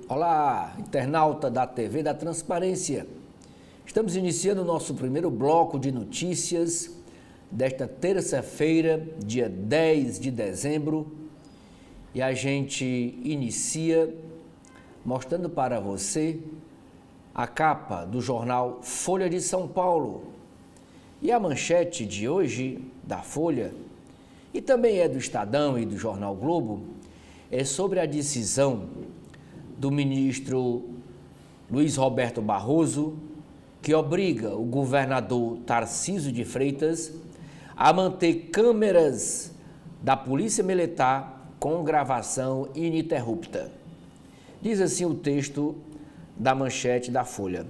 Olá, internauta da TV da Transparência. Estamos iniciando o nosso primeiro bloco de notícias desta terça-feira, dia 10 de dezembro, e a gente inicia mostrando para você a capa do jornal Folha de São Paulo. E a manchete de hoje da Folha, e também é do Estadão e do Jornal Globo, é sobre a decisão do ministro Luiz Roberto Barroso, que obriga o governador Tarcísio de Freitas a manter câmeras da Polícia Militar com gravação ininterrupta. Diz assim o texto da manchete da Folha.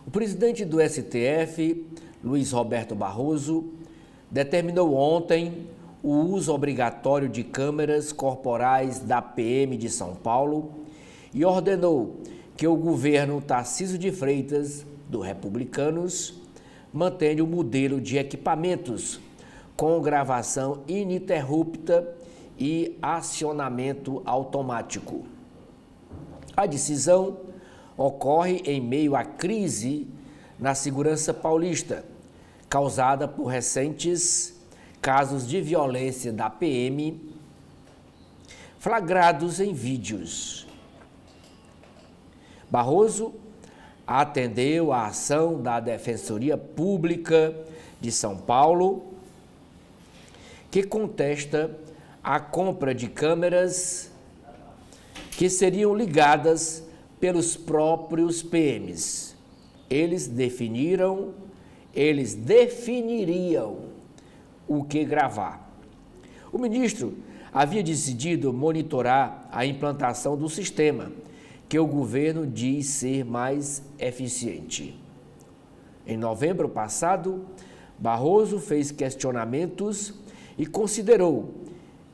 O presidente do STF, Luiz Roberto Barroso, determinou ontem o uso obrigatório de câmeras corporais da PM de São Paulo e ordenou que o governo Tarcísio de Freitas, do Republicanos, mantenha o modelo de equipamentos com gravação ininterrupta e acionamento automático. A decisão ocorre em meio à crise na segurança paulista, causada por recentes casos de violência da PM flagrados em vídeos. Barroso atendeu à ação da Defensoria Pública de São Paulo, que contesta a compra de câmeras que seriam ligadas pelos próprios PMs. Eles definiriam o que gravar. O ministro havia decidido monitorar a implantação do sistema, que o governo diz ser mais eficiente. Em novembro passado, Barroso fez questionamentos e considerou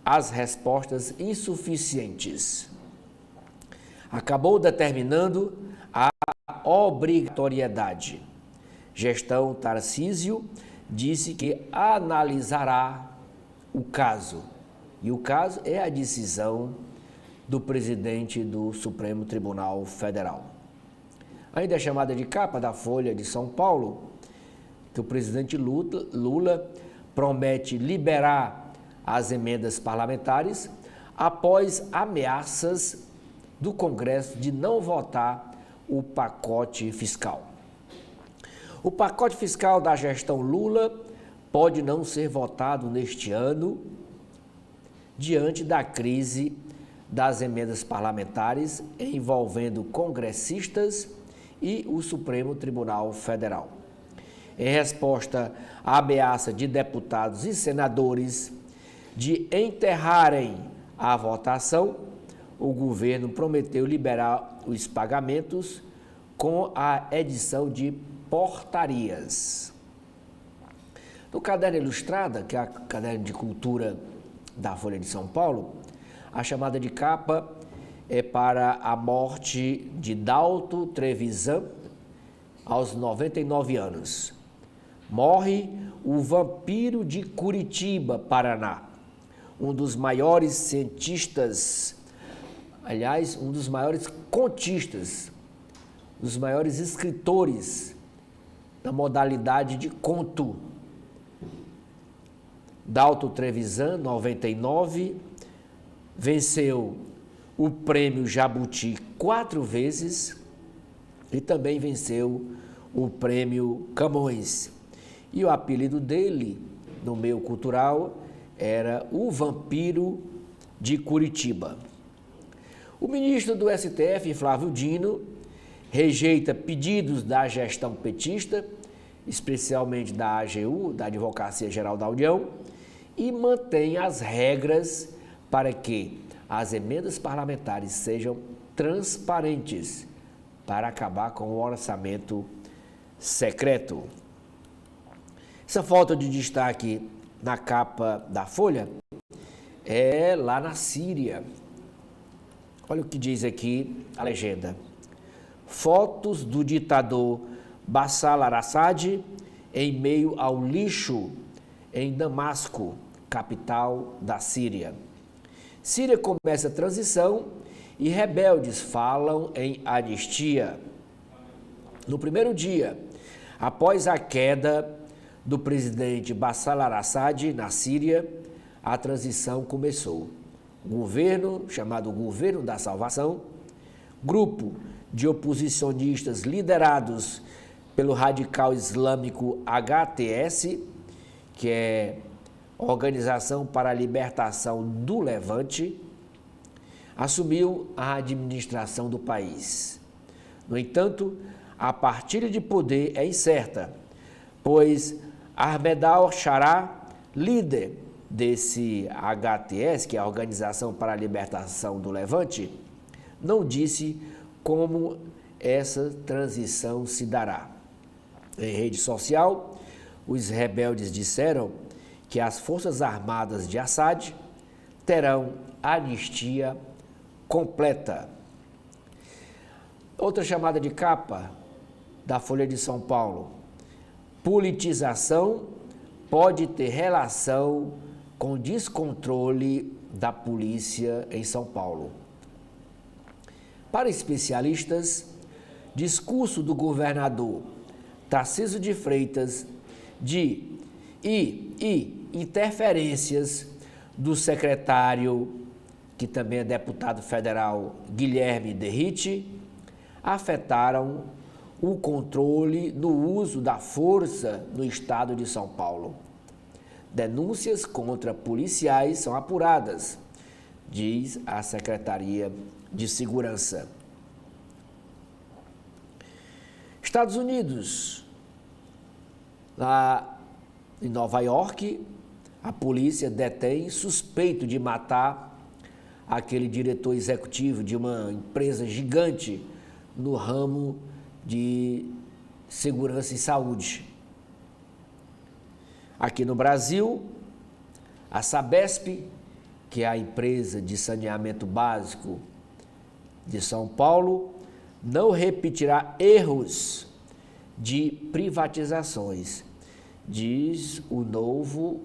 as respostas insuficientes. Acabou determinando a obrigatoriedade. Gestão Tarcísio disse que analisará o caso. E o caso é a decisão do presidente do Supremo Tribunal Federal. Ainda a chamada de capa da Folha de São Paulo, que o presidente Lula promete liberar as emendas parlamentares após ameaças do Congresso de não votar o pacote fiscal. O pacote fiscal da gestão Lula pode não ser votado neste ano, diante da crise das emendas parlamentares envolvendo congressistas e o Supremo Tribunal Federal. Em resposta à ameaça de deputados e senadores de enterrarem a votação, o governo prometeu liberar os pagamentos com a edição de portarias. No caderno Ilustrada, que é o caderno de cultura da Folha de São Paulo, a chamada de capa é para a morte de Dalto Trevisan aos 99 anos. Morre o vampiro de Curitiba, Paraná, um dos maiores cientistas, aliás, um dos maiores contistas, dos maiores escritores na modalidade de conto. Dalto Trevisan, 99, venceu o prêmio Jabuti 4 vezes e também venceu o prêmio Camões. E o apelido dele, no meio cultural, era o Vampiro de Curitiba. O ministro do STF, Flávio Dino, rejeita pedidos da gestão petista, especialmente da AGU, da Advocacia Geral da União, e mantém as regras para que as emendas parlamentares sejam transparentes, para acabar com o orçamento secreto. Essa falta de destaque na capa da Folha é lá na Síria. Olha o que diz aqui a legenda. Fotos do ditador Bashar al-Assad em meio ao lixo em Damasco, capital da Síria. Síria começa a transição e rebeldes falam em anistia. No primeiro dia, após a queda do presidente Bashar al-Assad na Síria, a transição começou. O governo, chamado Governo da Salvação, grupo de oposicionistas liderados pelo radical islâmico HTS, que é Organização para a Libertação do Levante, assumiu a administração do país. No entanto, a partilha de poder é incerta, pois Ahmed al-Sharaa, líder desse HTS, que é a Organização para a Libertação do Levante, não disse como essa transição se dará. Em rede social, os rebeldes disseram que as Forças Armadas de Assad terão anistia completa. Outra chamada de capa da Folha de São Paulo: politização pode ter relação com descontrole da polícia em São Paulo. Para especialistas, discurso do governador Tarcísio de Freitas e interferências do secretário, que também é deputado federal, Guilherme Derrite, afetaram o controle no uso da força no estado de São Paulo. Denúncias contra policiais são apuradas, diz a Secretaria de Segurança. Estados Unidos. Lá em Nova York, a polícia detém suspeito de matar aquele diretor executivo de uma empresa gigante no ramo de segurança e saúde. Aqui no Brasil, a Sabesp, que é a empresa de saneamento básico de São Paulo, não repetirá erros de privatizações, diz o novo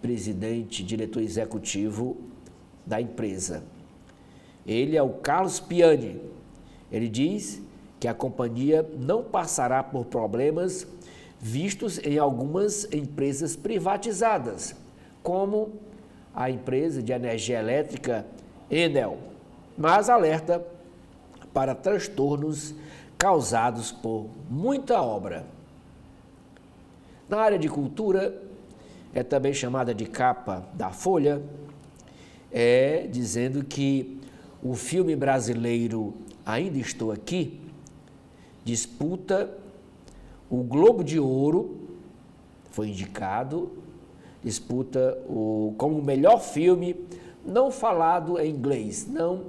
presidente, diretor executivo da empresa. Ele é o Carlos Piani. Ele diz que a companhia não passará por problemas vistos em algumas empresas privatizadas, como a empresa de energia elétrica Enel, mas alerta para transtornos causados por muita obra. Na área de cultura, é também chamada de capa da Folha, dizendo que o filme brasileiro Ainda Estou Aqui disputa o Globo de Ouro, foi indicado, disputa como o melhor filme não falado em inglês, não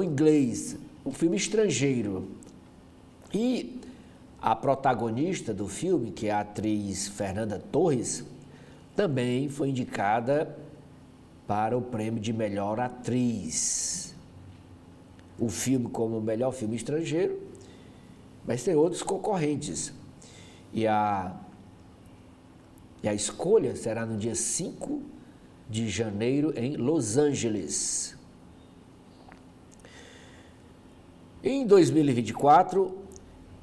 inglês, o filme estrangeiro. E a protagonista do filme, que é a atriz Fernanda Torres, também foi indicada para o prêmio de melhor atriz. O filme como o melhor filme estrangeiro, mas tem outros concorrentes. E a escolha será no dia 5 de janeiro em Los Angeles. Em 2024,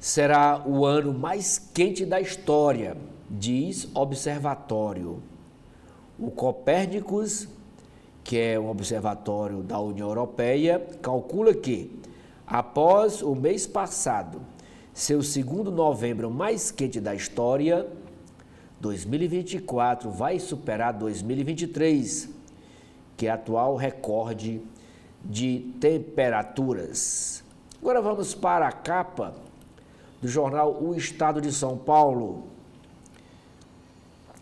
será o ano mais quente da história, diz Observatório. O Copérnicus, que é um observatório da União Europeia, calcula que, após o mês passado, seu segundo novembro mais quente da história, 2024 vai superar 2023, que é atual recorde de temperaturas. Agora vamos para a capa do jornal O Estado de São Paulo.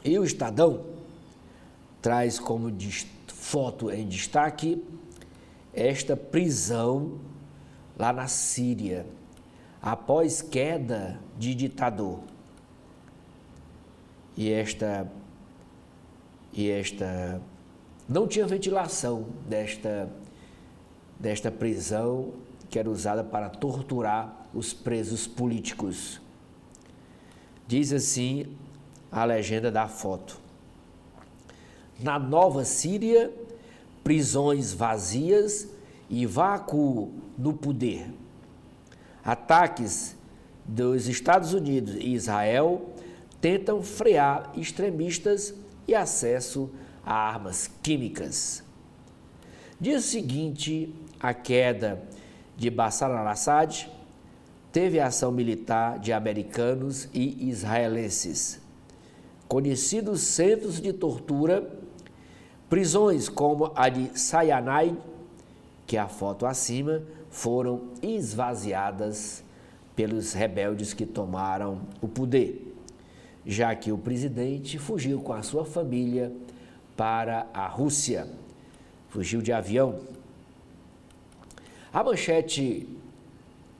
E o Estadão traz como foto em destaque esta prisão lá na Síria, após queda de ditador. E esta não tinha ventilação desta prisão, que era usada para torturar os presos políticos. Diz assim a legenda da foto. Na Nova Síria, prisões vazias e vácuo no poder. Ataques dos Estados Unidos e Israel tentam frear extremistas e acesso a armas químicas. Dia seguinte, a queda de Bashar al-Assad, teve ação militar de americanos e israelenses. Conhecidos centros de tortura, prisões como a de Sayanai, que é a foto acima, foram esvaziadas pelos rebeldes que tomaram o poder, já que o presidente fugiu com a sua família para a Rússia, fugiu de avião. A manchete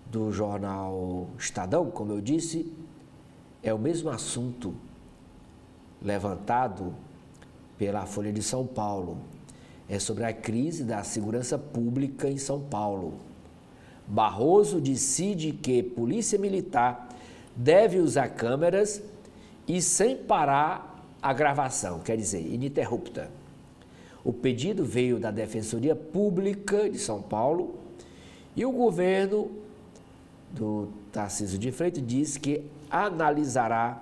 do jornal Estadão, como eu disse, é o mesmo assunto levantado pela Folha de São Paulo. É sobre a crise da segurança pública em São Paulo. Barroso decide que Polícia Militar deve usar câmeras e sem parar a gravação, quer dizer, ininterrupta. O pedido veio da Defensoria Pública de São Paulo e o governo do Tarcísio de Freitas diz que analisará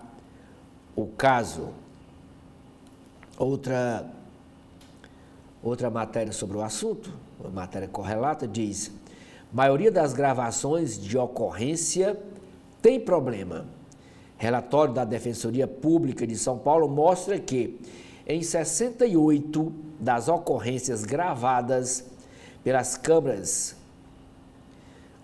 o caso. Outra matéria sobre o assunto, uma matéria correlata, diz: maioria das gravações de ocorrência tem problema. Relatório da Defensoria Pública de São Paulo mostra que em 68 das ocorrências gravadas pelas câmeras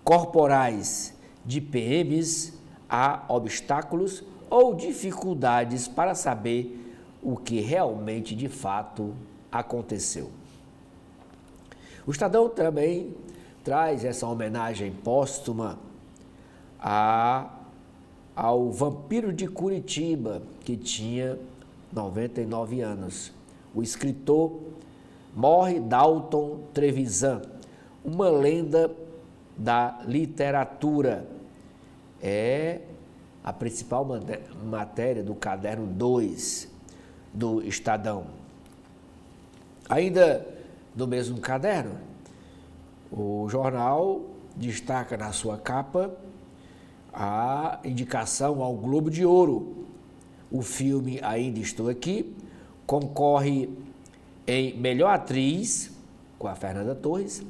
corporais de PMs, há obstáculos ou dificuldades para saber o que realmente, de fato, aconteceu. O Estadão também traz essa homenagem póstuma ao vampiro de Curitiba, que tinha 99 anos. O escritor morre Dalton Trevisan, uma lenda da literatura. É a principal matéria do caderno 2 do Estadão. Ainda no mesmo caderno, o jornal destaca na sua capa a indicação ao Globo de Ouro. O filme Ainda Estou Aqui concorre em melhor atriz, com a Fernanda Torres,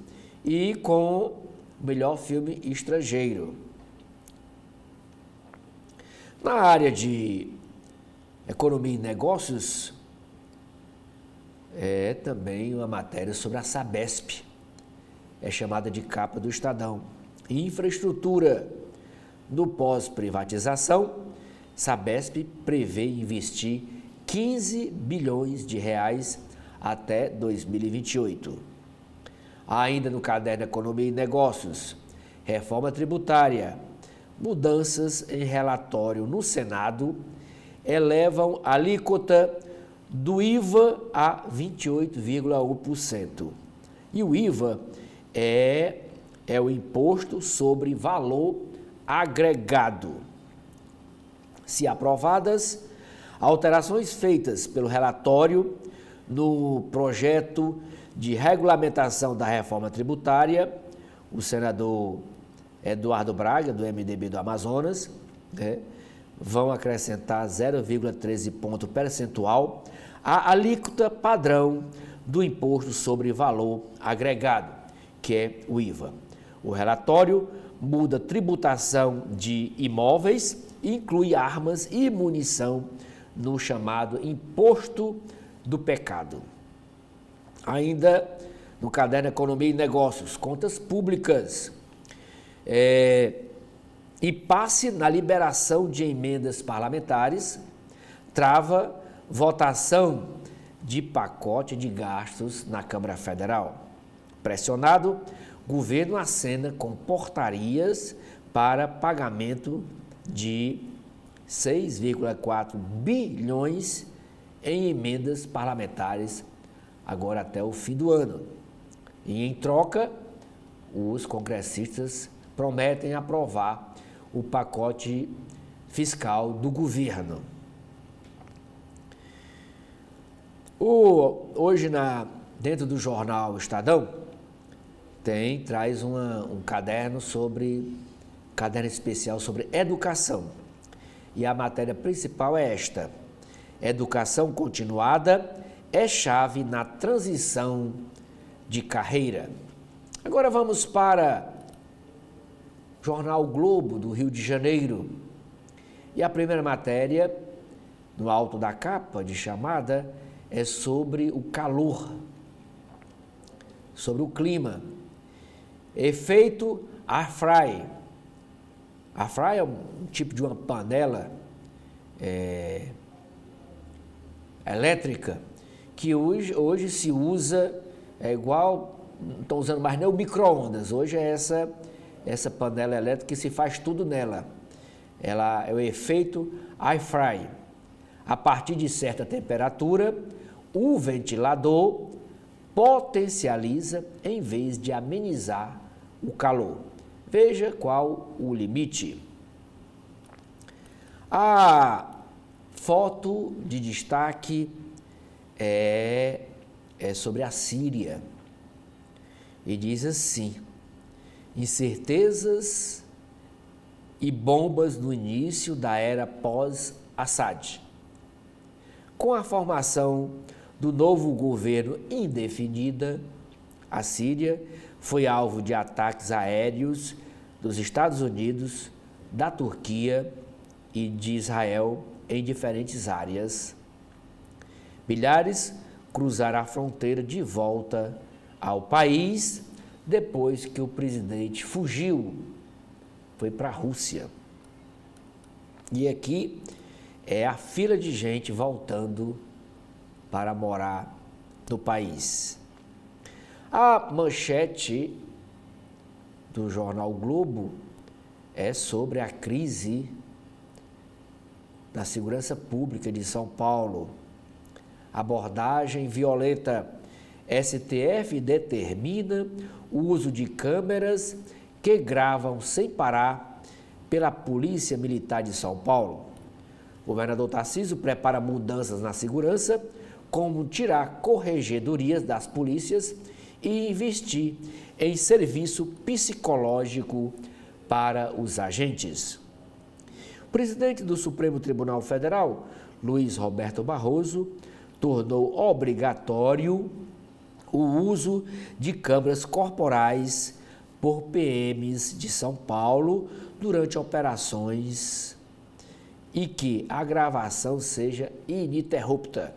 e com melhor filme estrangeiro. Na área de economia e negócios, é também uma matéria sobre a Sabesp, é chamada de capa do Estadão. Infraestrutura. No pós-privatização, Sabesp prevê investir 15 bilhões de reais até 2028. Ainda no caderno Economia e Negócios, reforma tributária. Mudanças em relatório no Senado elevam a alíquota do IVA a 28,1%. E o IVA é o Imposto sobre Valor Agregado. Se aprovadas, alterações feitas pelo relatório no projeto de regulamentação da reforma tributária, o senador Eduardo Braga, do MDB do Amazonas, vão acrescentar 0,13 ponto percentual à alíquota padrão do Imposto sobre Valor Agregado, que é o IVA. O relatório muda tributação de imóveis e inclui armas e munição no chamado Imposto do Pecado. Ainda no caderno Economia e Negócios, contas públicas. Impasse na liberação de emendas parlamentares trava votação de pacote de gastos na Câmara Federal. Pressionado, governo acena com portarias para pagamento de 6,4 bilhões em emendas parlamentares agora até o fim do ano. E em troca, os congressistas prometem aprovar o pacote fiscal do governo. Hoje, dentro do jornal Estadão, traz um caderno especial sobre educação. E a matéria principal é esta: educação continuada é chave na transição de carreira. Agora vamos para o jornal Globo, do Rio de Janeiro. E a primeira matéria, no alto da capa de chamada, é sobre o calor, sobre o clima. Efeito air fry. Air fry é um tipo de uma panela elétrica que hoje se usa, não estão usando mais nem o micro-ondas, hoje é essa panela elétrica que se faz tudo nela. Ela é o efeito air fry. A partir de certa temperatura, o ventilador potencializa em vez de amenizar o calor. Veja qual o limite. A foto de destaque é sobre a Síria e diz assim: incertezas e bombas no início da era pós-Assad. Com a formação do novo governo indefinida, a Síria foi alvo de ataques aéreos dos Estados Unidos, da Turquia e de Israel em diferentes áreas. Milhares cruzaram a fronteira de volta ao país depois que o presidente fugiu, foi para a Rússia. E aqui é a fila de gente voltando para morar no país. A manchete do jornal Globo é sobre a crise da segurança pública de São Paulo. Abordagem violenta. STF determina o uso de câmeras que gravam sem parar pela Polícia Militar de São Paulo. O governador Tarcísio prepara mudanças na segurança, como tirar corregedorias das polícias e investir em serviço psicológico para os agentes. O presidente do Supremo Tribunal Federal, Luiz Roberto Barroso, tornou obrigatório o uso de câmeras corporais por PMs de São Paulo durante operações e que a gravação seja ininterrupta.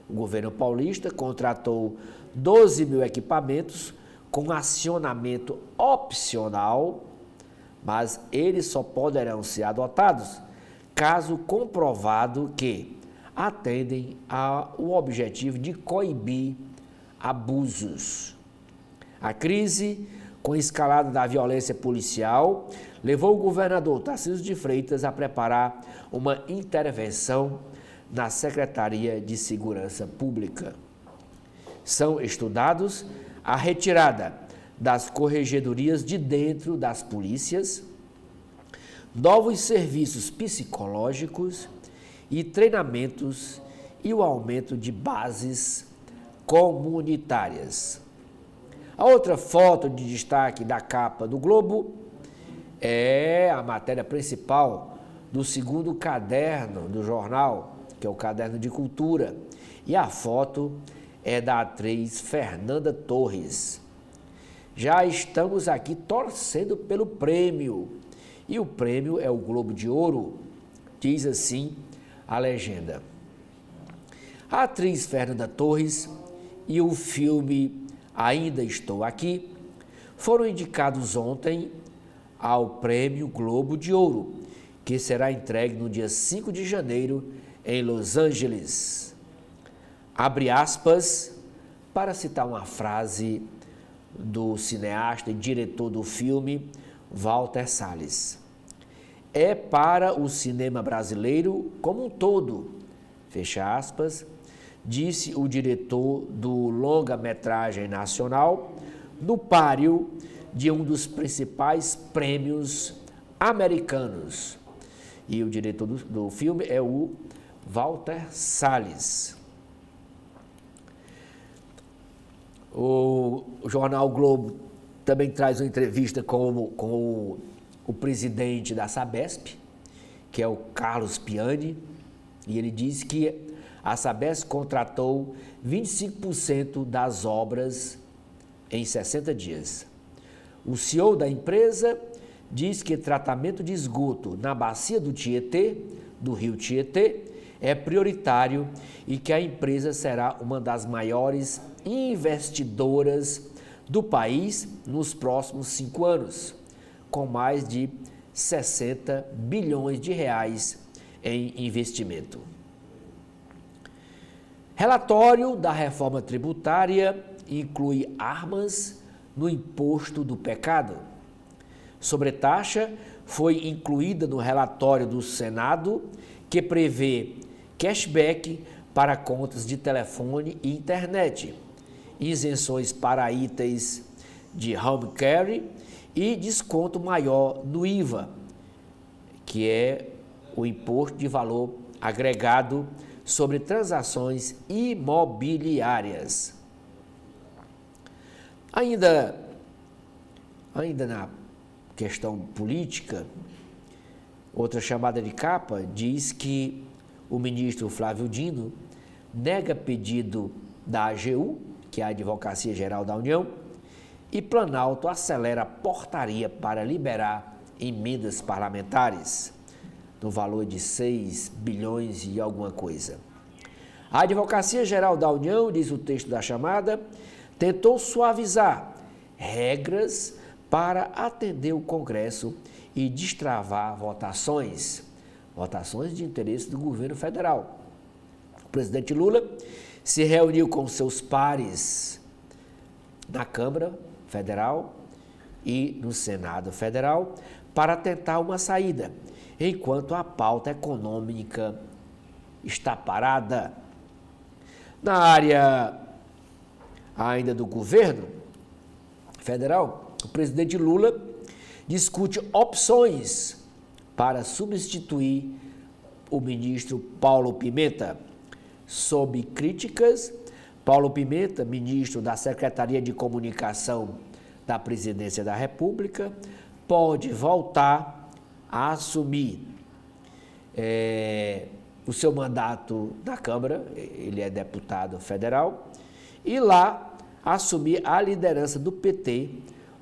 O governo paulista contratou 12 mil equipamentos com acionamento opcional, mas eles só poderão ser adotados caso comprovado que atendem ao objetivo de coibir abusos. A crise com a escalada da violência policial levou o governador Tarcísio de Freitas a preparar uma intervenção na Secretaria de Segurança Pública. São estudados a retirada das corregedorias de dentro das polícias, novos serviços psicológicos e treinamentos e o aumento de bases comunitárias. A outra foto de destaque da capa do Globo é a matéria principal do segundo caderno do jornal, que é o Caderno de Cultura, e a foto é da atriz Fernanda Torres. Já estamos aqui torcendo pelo prêmio, e o prêmio é o Globo de Ouro, diz assim a legenda. A atriz Fernanda Torres e o filme Ainda Estou Aqui foram indicados ontem ao Prêmio Globo de Ouro, que será entregue no dia 5 de janeiro em Los Angeles. Abre aspas para citar uma frase do cineasta e diretor do filme, Walter Salles. É para o cinema brasileiro como um todo, fecha aspas, disse o diretor do longa-metragem nacional, no páreo de um dos principais prêmios americanos. E o diretor do filme é o Walter Salles. O jornal Globo também traz uma entrevista com o presidente da Sabesp, que é o Carlos Piani, e ele diz que a Sabesp contratou 25% das obras em 60 dias. O CEO da empresa diz que tratamento de esgoto na bacia do Tietê, do rio Tietê, é prioritário e que a empresa será uma das maiores investidoras do país nos próximos 5 anos, com mais de 60 bilhões de reais em investimento. Relatório da reforma tributária inclui armas no imposto do pecado. Sobretaxa foi incluída no relatório do Senado, que prevê cashback para contas de telefone e internet, isenções para itens de home care e desconto maior no IVA, que é o imposto de valor agregado sobre transações imobiliárias. Ainda na questão política, outra chamada de capa diz que o ministro Flávio Dino nega pedido da AGU, que é a Advocacia Geral da União, e Planalto acelera portaria para liberar emendas parlamentares, no valor de 6 bilhões e alguma coisa. A Advocacia Geral da União, diz o texto da chamada, tentou suavizar regras para atender o Congresso e destravar votações de interesse do governo federal. O presidente Lula se reuniu com seus pares na Câmara Federal e no Senado Federal para tentar uma saída, enquanto a pauta econômica está parada. Na área ainda do governo federal, o presidente Lula discute opções para substituir o ministro Paulo Pimenta. Sob críticas, Paulo Pimenta, ministro da Secretaria de Comunicação da Presidência da República, pode voltar a assumir o seu mandato na Câmara, ele é deputado federal, e lá assumir a liderança do PT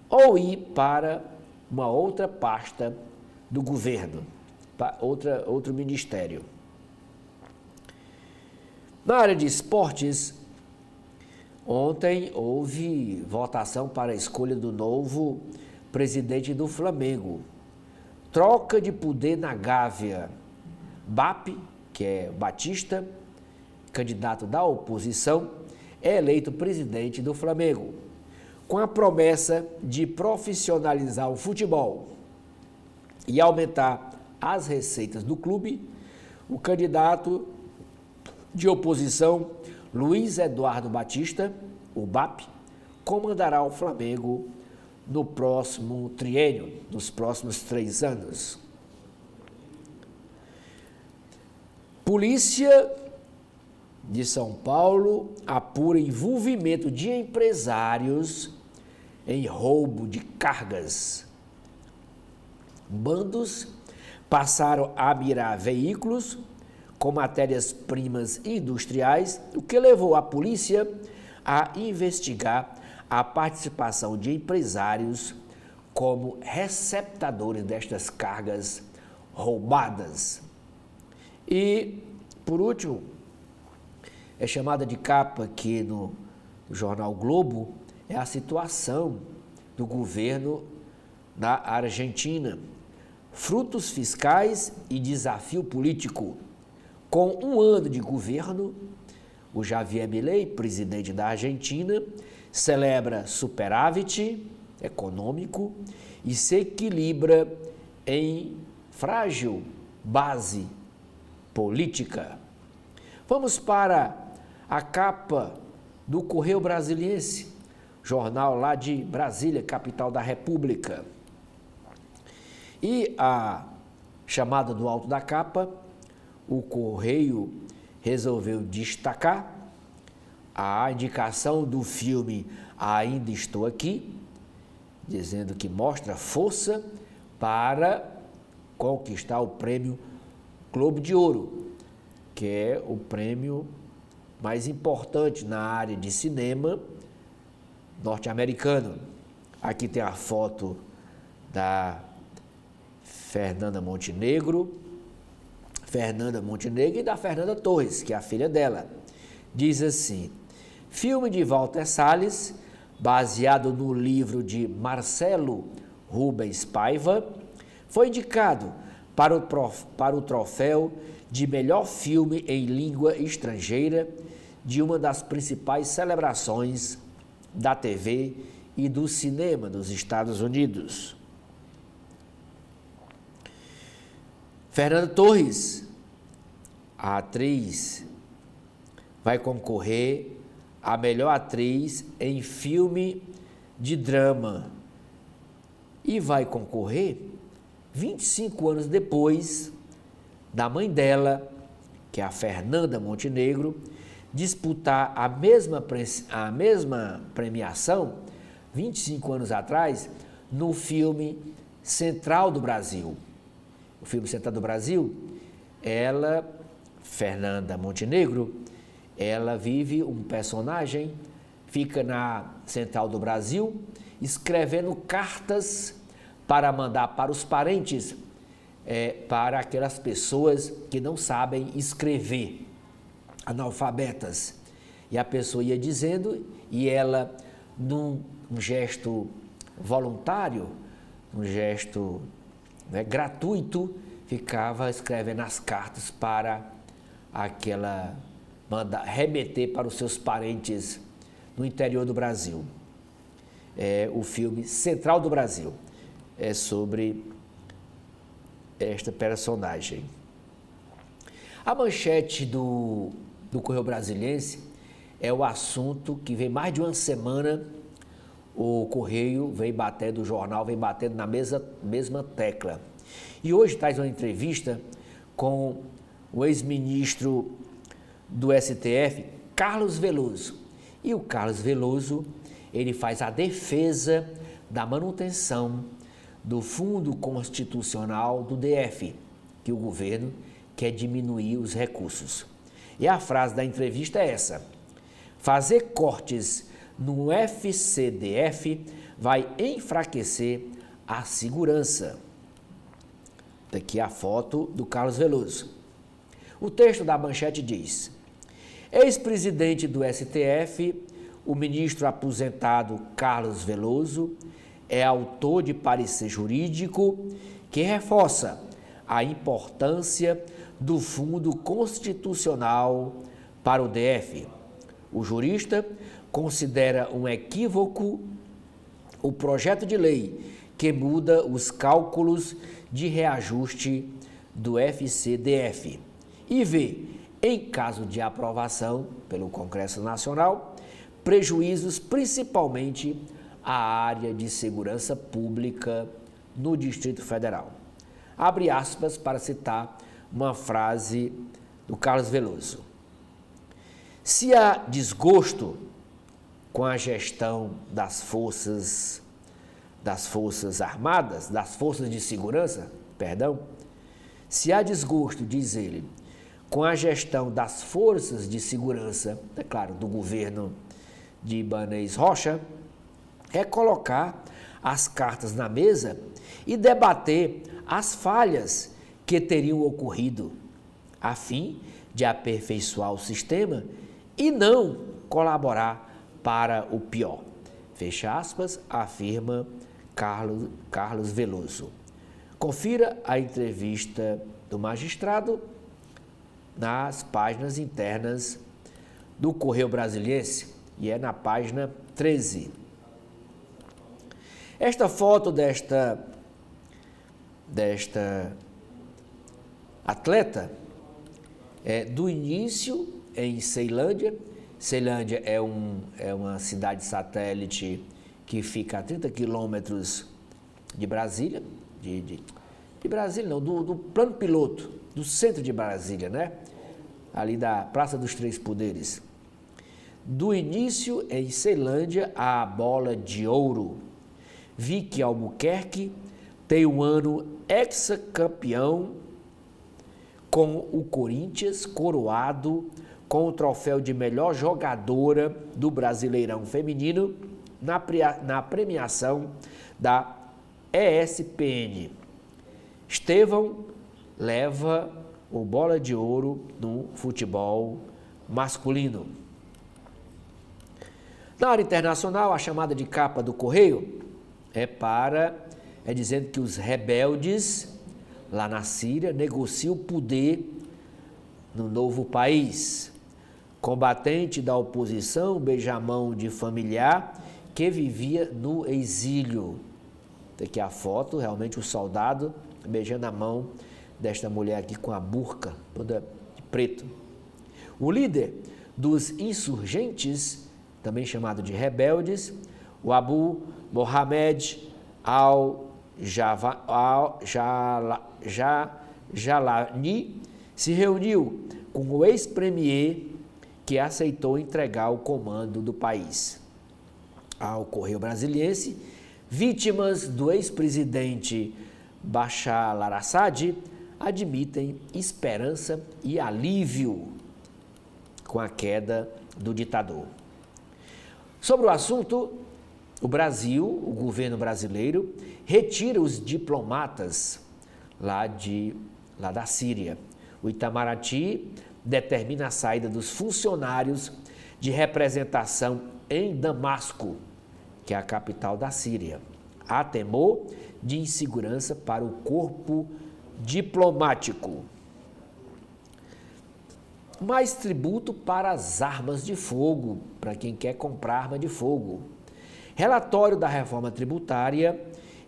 ou ir para uma outra pasta do governo, para outro ministério. Na área de esportes, ontem houve votação para a escolha do novo presidente do Flamengo. Troca de poder na Gávea. BAP, que é Batista, candidato da oposição, é eleito presidente do Flamengo, com a promessa de profissionalizar o futebol e aumentar as receitas do clube. O candidato de oposição, Luiz Eduardo Batista, o BAP, comandará o Flamengo no próximo triênio, nos próximos 3 anos. Polícia de São Paulo apura envolvimento de empresários em roubo de cargas. Bandos passaram a mirar veículos com matérias-primas industriais, o que levou a polícia a investigar a participação de empresários como receptadores destas cargas roubadas. E, por último, é chamada de capa aqui no jornal Globo, é a situação do governo da Argentina. Frutos fiscais e desafio político. Com 1 ano de governo, o Javier Milei, presidente da Argentina, celebra superávit econômico e se equilibra em frágil base política. Vamos para a capa do Correio Brasiliense. jornal lá de Brasília, capital da República. E a chamada do alto da capa, o Correio resolveu destacar a indicação do filme Ainda Estou Aqui, dizendo que mostra força para conquistar o prêmio Globo de Ouro, que é o prêmio mais importante na área de cinema norte-americano. Aqui tem a foto da Fernanda Montenegro e da Fernanda Torres, que é a filha dela. Diz assim: filme de Walter Salles, baseado no livro de Marcelo Rubens Paiva, foi indicado para o troféu de melhor filme em língua estrangeira de uma das principais celebrações da TV e do cinema dos Estados Unidos. Fernanda Torres, a atriz, vai concorrer a melhor atriz em filme de drama e vai concorrer 25 anos depois da mãe dela, que é a Fernanda Montenegro, disputar a mesma premiação 25 anos atrás no filme Central do Brasil. O filme Central do Brasil, ela, Fernanda Montenegro, ela vive um personagem, fica na Central do Brasil, escrevendo cartas para mandar para os parentes, para aquelas pessoas que não sabem escrever, analfabetas. E a pessoa ia dizendo, e ela, num gesto voluntário, um gesto gratuito, ficava escrevendo as cartas para remeter para os seus parentes no interior do Brasil. O filme Central do Brasil é sobre esta personagem. A manchete do Correio Brasiliense é o assunto que vem mais de uma semana, o Correio vem batendo, o jornal vem batendo na mesma tecla. E hoje traz uma entrevista com o ex-ministro do STF, Carlos Veloso. E o Carlos Veloso, ele faz a defesa da manutenção do Fundo Constitucional do DF, que o governo quer diminuir os recursos. E a frase da entrevista é essa: fazer cortes no FCDF vai enfraquecer a segurança. Daqui a foto do Carlos Veloso. O texto da manchete diz: ex-presidente do STF, o ministro aposentado Carlos Veloso, é autor de parecer jurídico que reforça a importância do Fundo Constitucional para o DF. O jurista considera um equívoco o projeto de lei que muda os cálculos de reajuste do FCDF e vê, em caso de aprovação pelo Congresso Nacional, prejuízos principalmente à área de segurança pública no Distrito Federal. Abre aspas para citar uma frase do Carlos Veloso. Se há desgosto com a gestão das forças armadas, das forças de segurança, se há desgosto, diz ele, com a gestão das forças de segurança, é claro, do governo de Ibanez Rocha, é colocar as cartas na mesa e debater as falhas que teriam ocorrido, a fim de aperfeiçoar o sistema e não colaborar para o pior. Fecha aspas, afirma Carlos Veloso. Confira a entrevista do magistrado nas páginas internas do Correio Brasiliense, e é na página 13. Esta foto desta atleta é do início em Ceilândia, Ceilândia é uma cidade satélite que fica a 30 quilômetros de Brasília, de Brasília não, do plano piloto, do centro de Brasília, né? Ali da Praça dos Três Poderes. Do início, em Ceilândia, a bola de ouro. Vicky Albuquerque tem um ano ex-campeão com o Corinthians, coroado com o troféu de melhor jogadora do Brasileirão Feminino na premiação da ESPN. Estevão leva o bola de ouro no futebol masculino. Na área internacional, a chamada de capa do Correio é dizendo que os rebeldes lá na Síria negociam o poder no novo país. Combatente da oposição beija a mão de familiar que vivia no exílio. Tem aqui a foto, realmente o soldado beijando a mão desta mulher aqui com a burca toda de preto. O líder dos insurgentes, também chamado de rebeldes, o Abu Mohamed al-Jalani, se reuniu com o ex-premier que aceitou entregar o comando do país. Ao Correio Brasiliense, vítimas do ex-presidente Bashar al-Assad admitem esperança e alívio com a queda do ditador. Sobre o assunto, o governo brasileiro, retira os diplomatas lá da Síria. O Itamaraty determina a saída dos funcionários de representação em Damasco, que é a capital da Síria. Há temor de insegurança para o corpo diplomático. Mais tributo para as armas de fogo, para quem quer comprar arma de fogo. Relatório da reforma tributária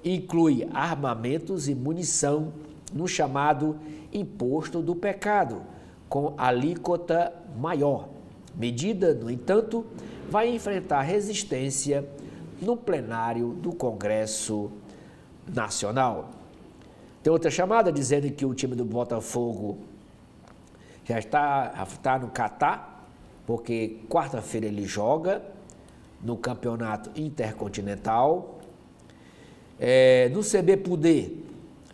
inclui armamentos e munição no chamado Imposto do Pecado, com alíquota maior. Medida, no entanto, vai enfrentar resistência no plenário do Congresso Nacional. Tem outra chamada dizendo que o time do Botafogo já está no Catar, porque quarta-feira ele joga no Campeonato Intercontinental. No CB Poder,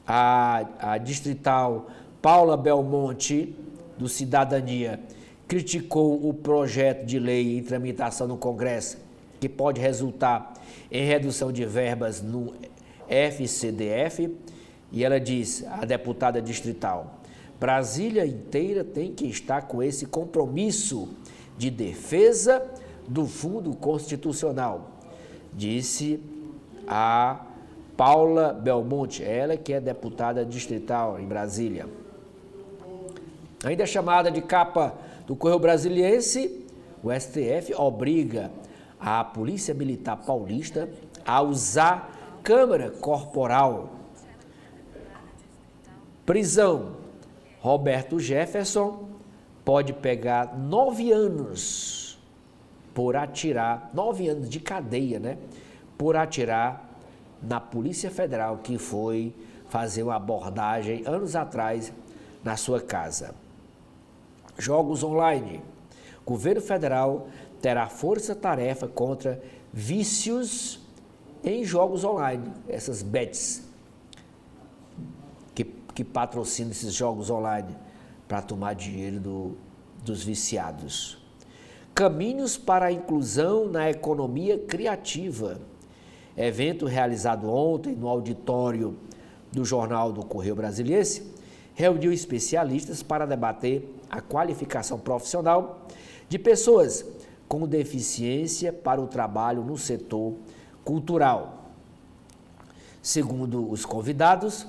a distrital Paula Belmonte, do Cidadania, criticou o projeto de lei em tramitação no Congresso, que pode resultar em redução de verbas no FCDF, e ela diz, a deputada distrital, Brasília inteira tem que estar com esse compromisso de defesa do fundo constitucional, disse a Paula Belmonte, ela que é deputada distrital em Brasília. Ainda chamada de capa do Correio Brasiliense, o STF obriga a Polícia Militar Paulista a usar câmera corporal. Prisão. Roberto Jefferson pode pegar 9 anos por atirar, 9 anos de cadeia, né? Por atirar na Polícia Federal, que foi fazer uma abordagem anos atrás na sua casa. Jogos online. O governo federal terá força-tarefa contra vícios em jogos online, essas bets que patrocinam esses jogos online para tomar dinheiro dos viciados. Caminhos para a inclusão na economia criativa. Evento realizado ontem no auditório do Jornal do Correio Brasiliense reuniu especialistas para debater a qualificação profissional de pessoas com deficiência para o trabalho no setor cultural. Segundo os convidados,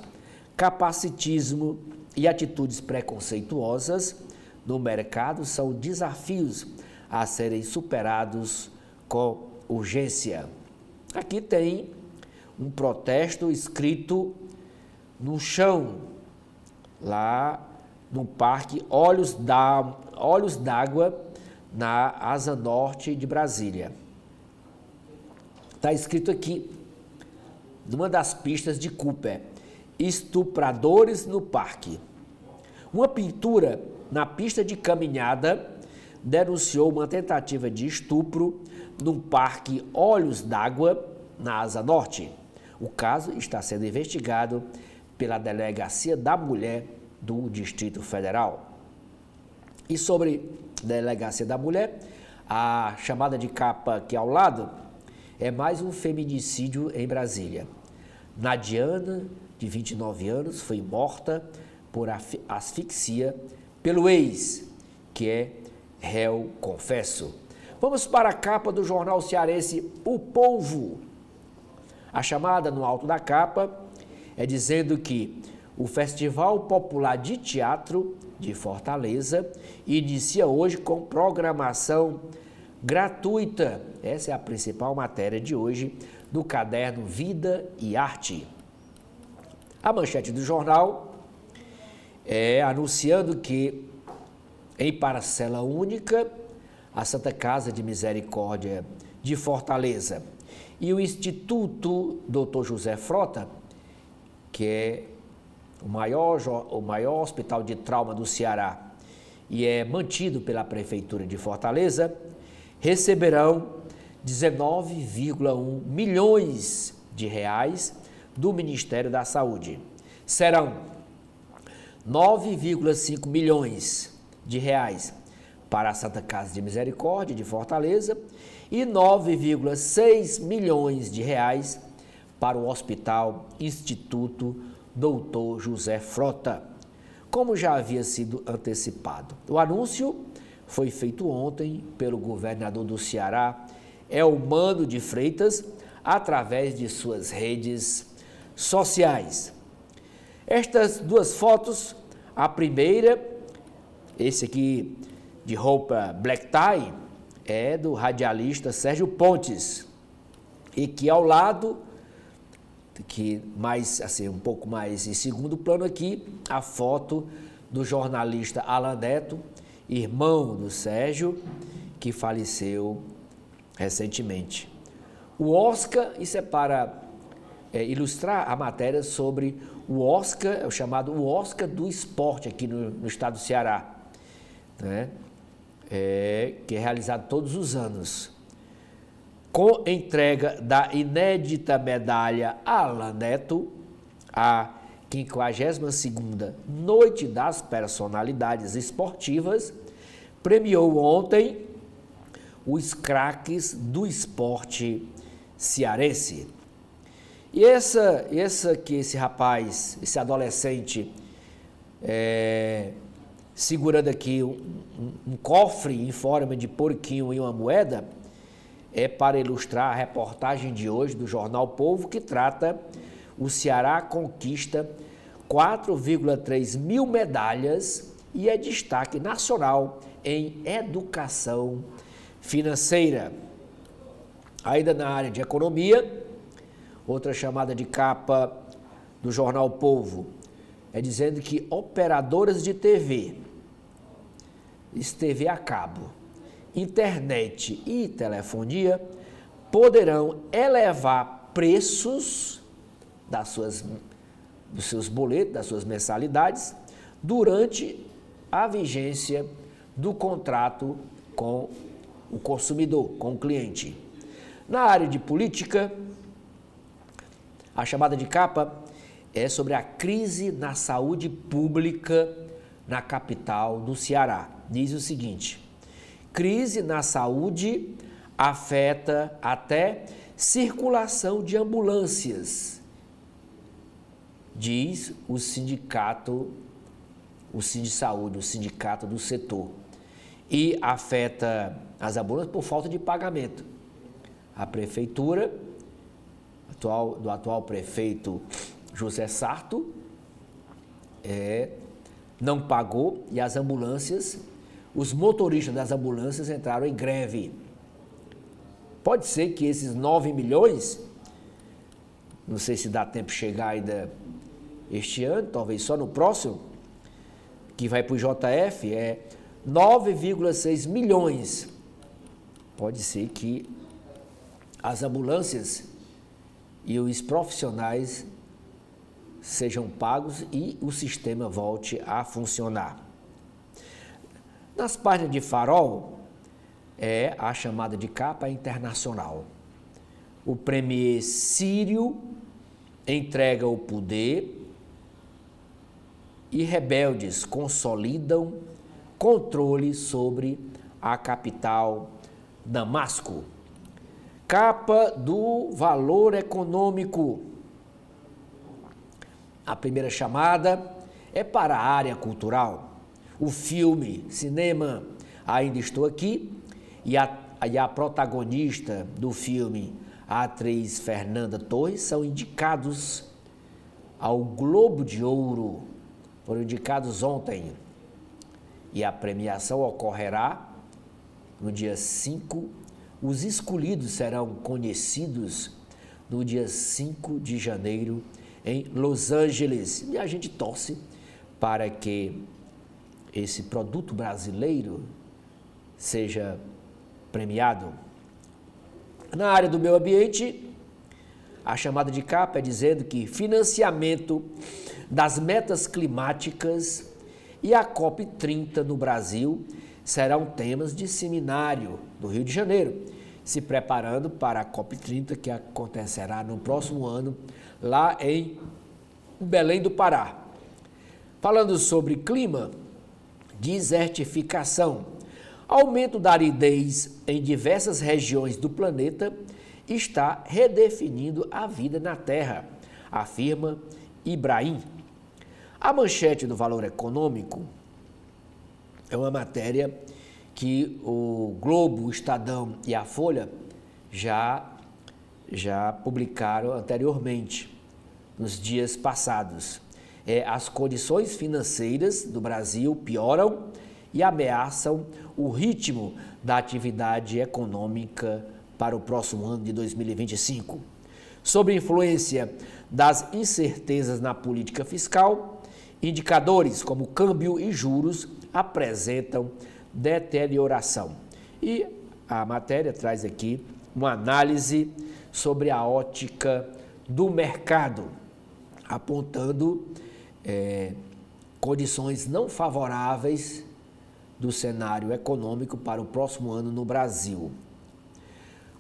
capacitismo e atitudes preconceituosas no mercado são desafios a serem superados com urgência. Aqui tem um protesto escrito no chão, lá no Parque Olhos d'Água, na Asa Norte de Brasília. Está escrito aqui, numa das pistas de Cooper, estupradores no parque. Uma pintura na pista de caminhada denunciou uma tentativa de estupro num parque Olhos d'Água, na Asa Norte. O caso está sendo investigado pela Delegacia da Mulher do Distrito Federal. E sobre a Delegacia da Mulher, a chamada de capa aqui ao lado é mais um feminicídio em Brasília. Nadiana, de 29 anos, foi morta por asfixia pelo ex, que é réu confesso. Vamos para a capa do jornal cearense O Povo. A chamada no alto da capa é dizendo que o Festival Popular de Teatro de Fortaleza inicia hoje com programação gratuita. Essa é a principal matéria de hoje do caderno Vida e Arte. A manchete do jornal é anunciando que, em parcela única, a Santa Casa de Misericórdia de Fortaleza e o Instituto Dr. José Frota, que é o maior hospital de trauma do Ceará e é mantido pela Prefeitura de Fortaleza, receberão 19,1 milhões de reais do Ministério da Saúde. Serão 9,5 milhões de reais para a Santa Casa de Misericórdia de Fortaleza e 9,6 milhões de reais para o Hospital Instituto Dr. José Frota, como já havia sido antecipado. O anúncio foi feito ontem pelo governador do Ceará, Elmano de Freitas, através de suas redes sociais. Estas duas fotos, a primeira, esse aqui de roupa black tie, é do radialista Sérgio Pontes, e que ao lado, que mais assim, um pouco mais em segundo plano aqui, a foto do jornalista Alan Neto, irmão do Sérgio, que faleceu recentemente. O Oscar, isso é para ilustrar a matéria sobre o Oscar, é o chamado o Oscar do esporte aqui no estado do Ceará, né? Que é realizado todos os anos, com entrega da inédita medalha Alan Neto, a 52ª Noite das Personalidades Esportivas, premiou ontem os craques do esporte cearense. E esse rapaz, esse adolescente, segurando aqui um cofre em forma de porquinho e uma moeda, é para ilustrar a reportagem de hoje do Jornal Povo, que trata o Ceará conquista 4,3 mil medalhas e é destaque nacional em educação financeira. Ainda na área de economia, outra chamada de capa do Jornal Povo é dizendo que operadoras de TV a cabo, internet e telefonia poderão elevar preços dos seus boletos, das suas mensalidades, durante a vigência do contrato com o consumidor, com o cliente. Na área de política, a chamada de capa é sobre a crise na saúde pública na capital do Ceará. Diz o seguinte: crise na saúde afeta até circulação de ambulâncias, diz o sindicato, o Sindisaúde, o sindicato do setor, e afeta as ambulâncias por falta de pagamento. A prefeitura, do atual prefeito José Sarto, não pagou e as ambulâncias, os motoristas das ambulâncias entraram em greve. Pode ser que esses 9 milhões, não sei se dá tempo de chegar ainda este ano, talvez só no próximo, que vai para o JF, 9,6 milhões. Pode ser que as ambulâncias e os profissionais sejam pagos e o sistema volte a funcionar. Nas páginas de Farol, é a chamada de capa internacional. O premier sírio entrega o poder e rebeldes consolidam controle sobre a capital, Damasco. Capa do Valor Econômico. A primeira chamada é para a área cultural. O filme, cinema, Ainda Estou Aqui, e a protagonista do filme, a atriz Fernanda Torres, são indicados ao Globo de Ouro. Foram indicados ontem. E a premiação ocorrerá no dia 5. Os escolhidos serão conhecidos no dia 5 de janeiro em Los Angeles. E a gente torce para que esse produto brasileiro seja premiado. Na área do meio ambiente, a chamada de capa é dizendo que financiamento das metas climáticas e a COP30 no Brasil serão temas de seminário do Rio de Janeiro, se preparando para a COP30 que acontecerá no próximo ano, lá em Belém do Pará. Falando sobre clima, desertificação, aumento da aridez em diversas regiões do planeta está redefinindo a vida na Terra, afirma Ibrahim. A manchete do Valor Econômico é uma matéria que o Globo, o Estadão e a Folha já publicaram anteriormente, nos dias passados. As condições financeiras do Brasil pioram e ameaçam o ritmo da atividade econômica para o próximo ano de 2025. Sob a influência das incertezas na política fiscal, indicadores como câmbio e juros apresentam deterioração. E a matéria traz aqui uma análise sobre a ótica do mercado, apontando condições não favoráveis do cenário econômico para o próximo ano no Brasil.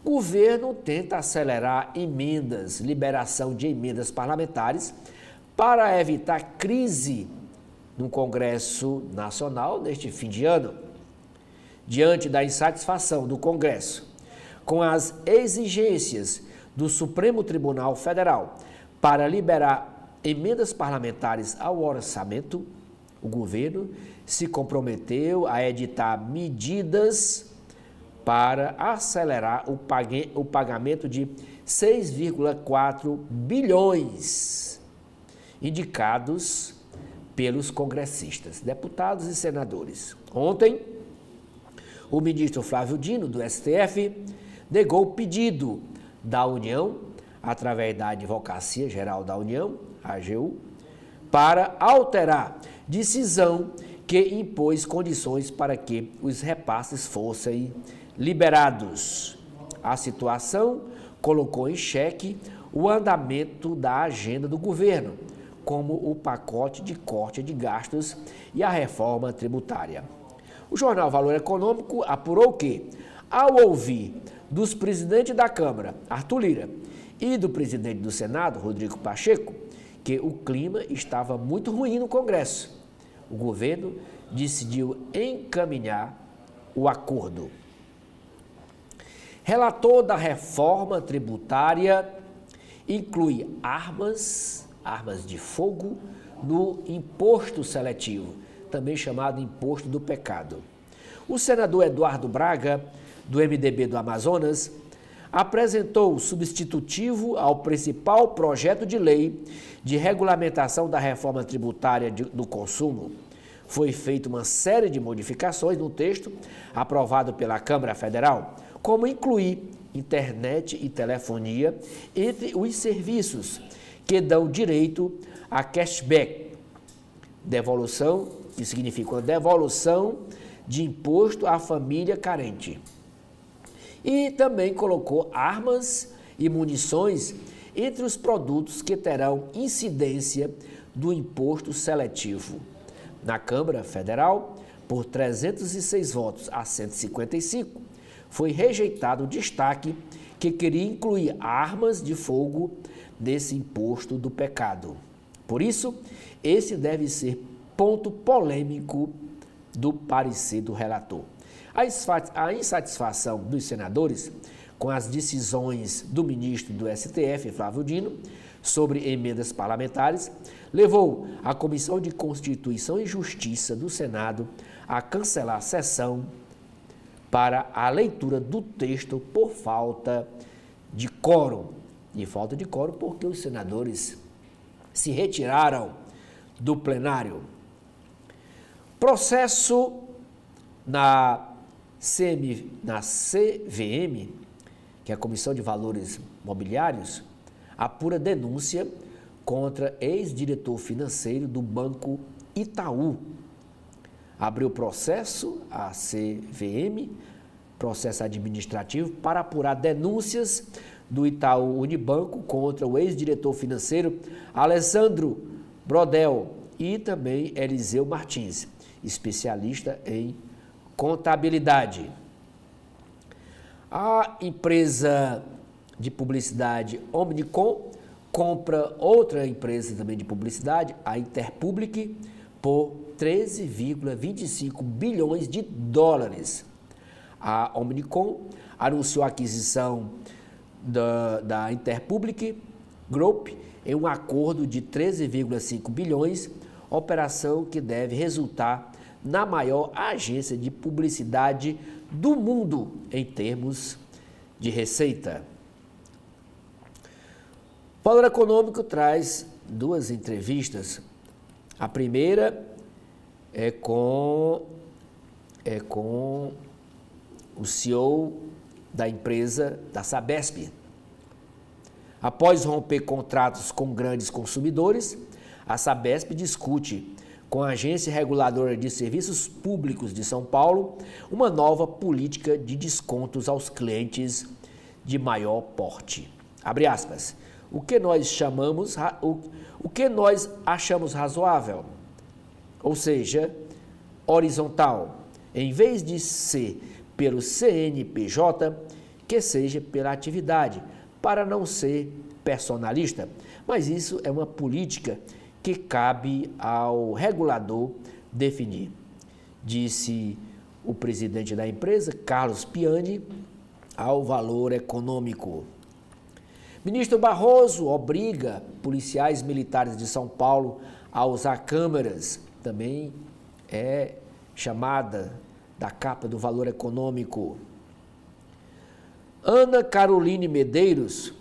O governo tenta acelerar emendas, liberação de emendas parlamentares para evitar crise no Congresso Nacional neste fim de ano. Diante da insatisfação do Congresso com as exigências do Supremo Tribunal Federal para liberar emendas parlamentares ao orçamento, o governo se comprometeu a editar medidas para acelerar o pagamento de 6,4 bilhões indicados pelos congressistas, deputados e senadores. Ontem, o ministro Flávio Dino, do STF, negou o pedido da União, através da Advocacia Geral da União, AGU, para alterar decisão que impôs condições para que os repasses fossem liberados. A situação colocou em xeque o andamento da agenda do governo, como o pacote de corte de gastos e a reforma tributária. O jornal Valor Econômico apurou que, ao ouvir dos presidentes da Câmara, Arthur Lira, e do presidente do Senado, Rodrigo Pacheco, que o clima estava muito ruim no Congresso, o governo decidiu encaminhar o acordo. Relator da reforma tributária inclui armas de fogo no imposto seletivo, também chamado imposto do pecado. O senador Eduardo Braga, do MDB do Amazonas, apresentou o substitutivo ao principal projeto de lei de regulamentação da reforma tributária do consumo. Foi feita uma série de modificações no texto aprovado pela Câmara Federal, como incluir internet e telefonia entre os serviços que dão direito a cashback. Devolução, que significa uma devolução de imposto à família carente. E também colocou armas e munições entre os produtos que terão incidência do imposto seletivo. Na Câmara Federal, por 306 votos a 155, foi rejeitado o destaque que queria incluir armas de fogo nesse imposto do pecado. Por isso, esse deve ser ponto polêmico do parecer do relator. A insatisfação dos senadores com as decisões do ministro do STF, Flávio Dino, sobre emendas parlamentares, levou a Comissão de Constituição e Justiça do Senado a cancelar a sessão para a leitura do texto por falta de quórum. E falta de quórum porque os senadores se retiraram do plenário. Processo na CVM, que é a Comissão de Valores Mobiliários, apura denúncia contra ex-diretor financeiro do Banco Itaú. Abriu processo, a CVM, processo administrativo, para apurar denúncias do Itaú Unibanco contra o ex-diretor financeiro Alessandro Brodel e também Eliseu Martins, especialista em contabilidade. A empresa de publicidade Omnicom compra outra empresa também de publicidade, a Interpublic, por 13,25 bilhões de dólares. A Omnicom anunciou a aquisição da Interpublic Group em um acordo de 13,5 bilhões, operação que deve resultar na maior agência de publicidade do mundo em termos de receita. O Valor Econômico traz duas entrevistas. A primeira é com o CEO da empresa da Sabesp. Após romper contratos com grandes consumidores, a Sabesp discute com a Agência Reguladora de Serviços Públicos de São Paulo uma nova política de descontos aos clientes de maior porte. Abre aspas. O que nós achamos razoável, ou seja, horizontal, em vez de ser pelo CNPJ, que seja pela atividade, para não ser personalista. Mas isso é uma política que cabe ao regulador definir, disse o presidente da empresa, Carlos Piani, ao Valor Econômico. Ministro Barroso obriga policiais militares de São Paulo a usar câmeras, também é chamada da capa do Valor Econômico. Ana Caroline Medeiros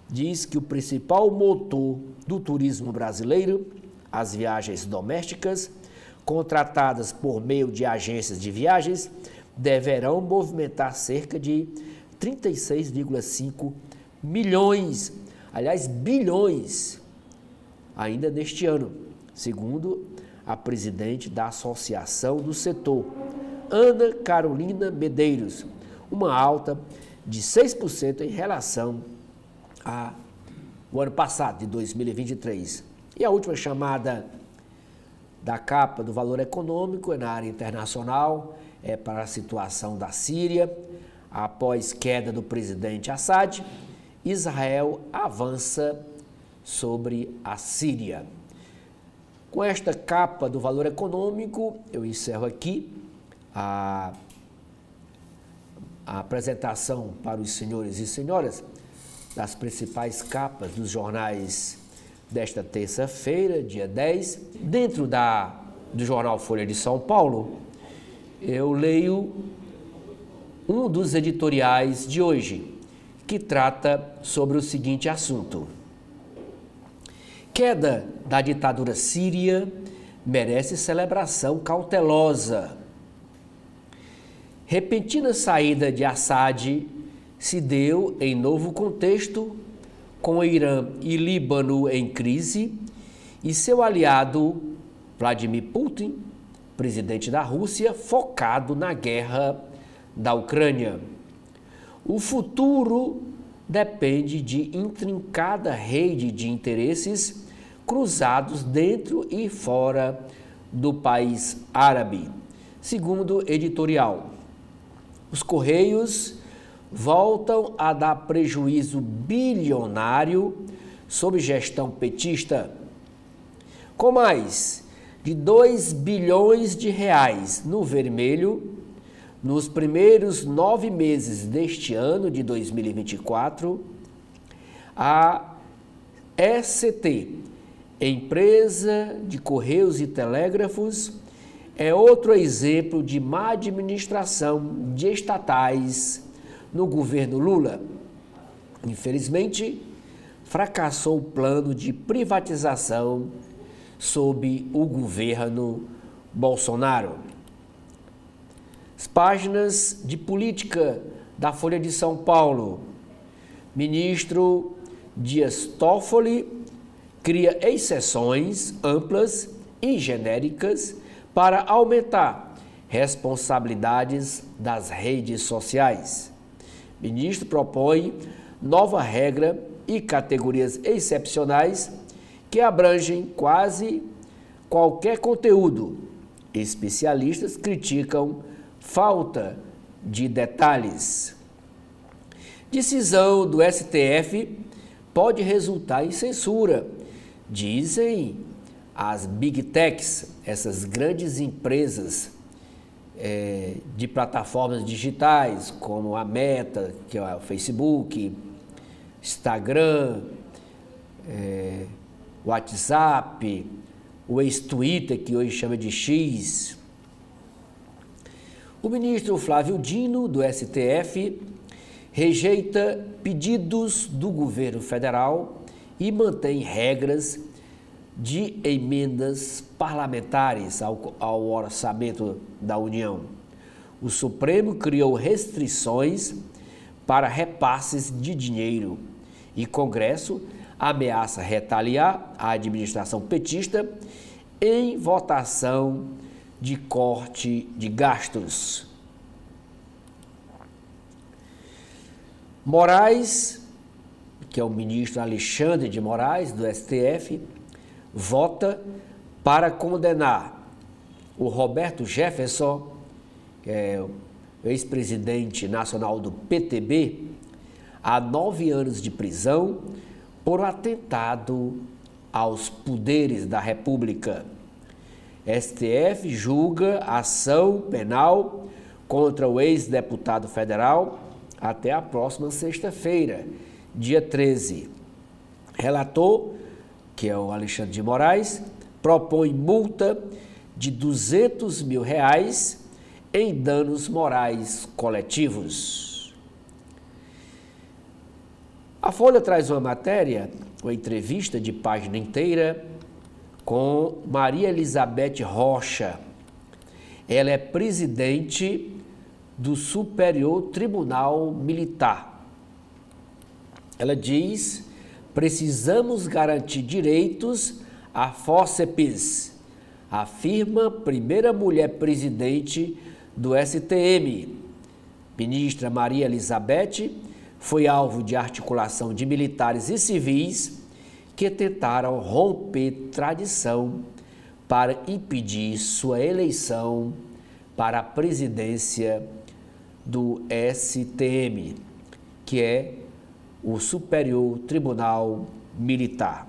diz que o principal motor do turismo brasileiro, as viagens domésticas, contratadas por meio de agências de viagens, deverão movimentar cerca de 36,5 milhões, aliás, bilhões, ainda neste ano, segundo a presidente da Associação do Setor, Ana Carolina Medeiros, uma alta de 6% em relação ao ano passado, de 2023. E a última chamada da capa do Valor Econômico é na área internacional, é para a situação da Síria. Após queda do presidente Assad, Israel avança sobre a Síria. Com esta capa do Valor Econômico, eu encerro aqui a apresentação para os senhores e senhoras das principais capas dos jornais desta terça-feira, dia 10. Dentro do jornal Folha de São Paulo, eu leio um dos editoriais de hoje, que trata sobre o seguinte assunto. Queda da ditadura síria merece celebração cautelosa. Repentina saída de Assad se deu em novo contexto, com Irã e Líbano em crise e seu aliado, Vladimir Putin, presidente da Rússia, focado na guerra da Ucrânia. O futuro depende de intrincada rede de interesses cruzados dentro e fora do país árabe. Segundo editorial, os Correios voltam a dar prejuízo bilionário sob gestão petista. Com mais de 2 bilhões de reais no vermelho, nos primeiros 9 meses deste ano de 2024, a ECT, Empresa de Correios e Telégrafos, é outro exemplo de má administração de estatais no governo Lula. Infelizmente, fracassou o plano de privatização sob o governo Bolsonaro. As páginas de política da Folha de São Paulo. Ministro Dias Toffoli cria exceções amplas e genéricas para aumentar responsabilidades das redes sociais. Ministro propõe nova regra e categorias excepcionais que abrangem quase qualquer conteúdo. Especialistas criticam falta de detalhes. Decisão do STF pode resultar em censura, dizem as Big Techs, essas grandes empresas de plataformas digitais, como a Meta, que é o Facebook, Instagram, WhatsApp, o ex-Twitter, que hoje chama de X. O ministro Flávio Dino, do STF, rejeita pedidos do governo federal e mantém regras de emendas parlamentares ao orçamento da União. O Supremo criou restrições para repasses de dinheiro e Congresso ameaça retaliar a administração petista em votação de corte de gastos. Moraes, que é o ministro Alexandre de Moraes, do STF, vota para condenar o Roberto Jefferson, que é o ex-presidente nacional do PTB, a 9 anos de prisão por atentado aos poderes da República. STF julga ação penal contra o ex-deputado federal até a próxima sexta-feira, dia 13. Relator, que é o Alexandre de Moraes, propõe multa de R$200 mil em danos morais coletivos. A Folha traz uma matéria, uma entrevista de página inteira com Maria Elizabeth Rocha. Ela é presidente do Superior Tribunal Militar. Ela diz: precisamos garantir direitos à fórceps, afirma primeira mulher presidente do STM. Ministra Maria Elizabeth foi alvo de articulação de militares e civis que tentaram romper tradição para impedir sua eleição para a presidência do STM, que é o Superior Tribunal Militar.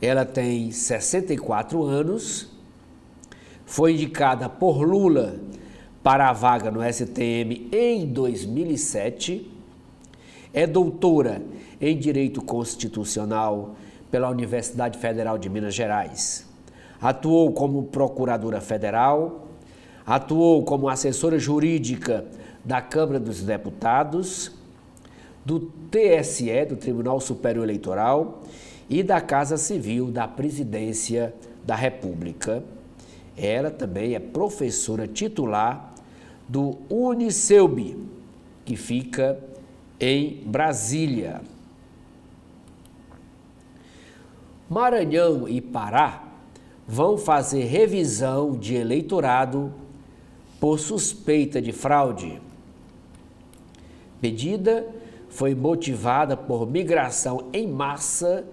Ela tem 64 anos, foi indicada por Lula para a vaga no STM em 2007, é doutora em Direito Constitucional pela Universidade Federal de Minas Gerais. Atuou como procuradora federal, atuou como assessora jurídica da Câmara dos Deputados, do TSE, do Tribunal Superior Eleitoral, e da Casa Civil da Presidência da República. Ela também é professora titular do Unicelb, que fica em Brasília. Maranhão e Pará vão fazer revisão de eleitorado por suspeita de fraude. Medida foi motivada por migração em massa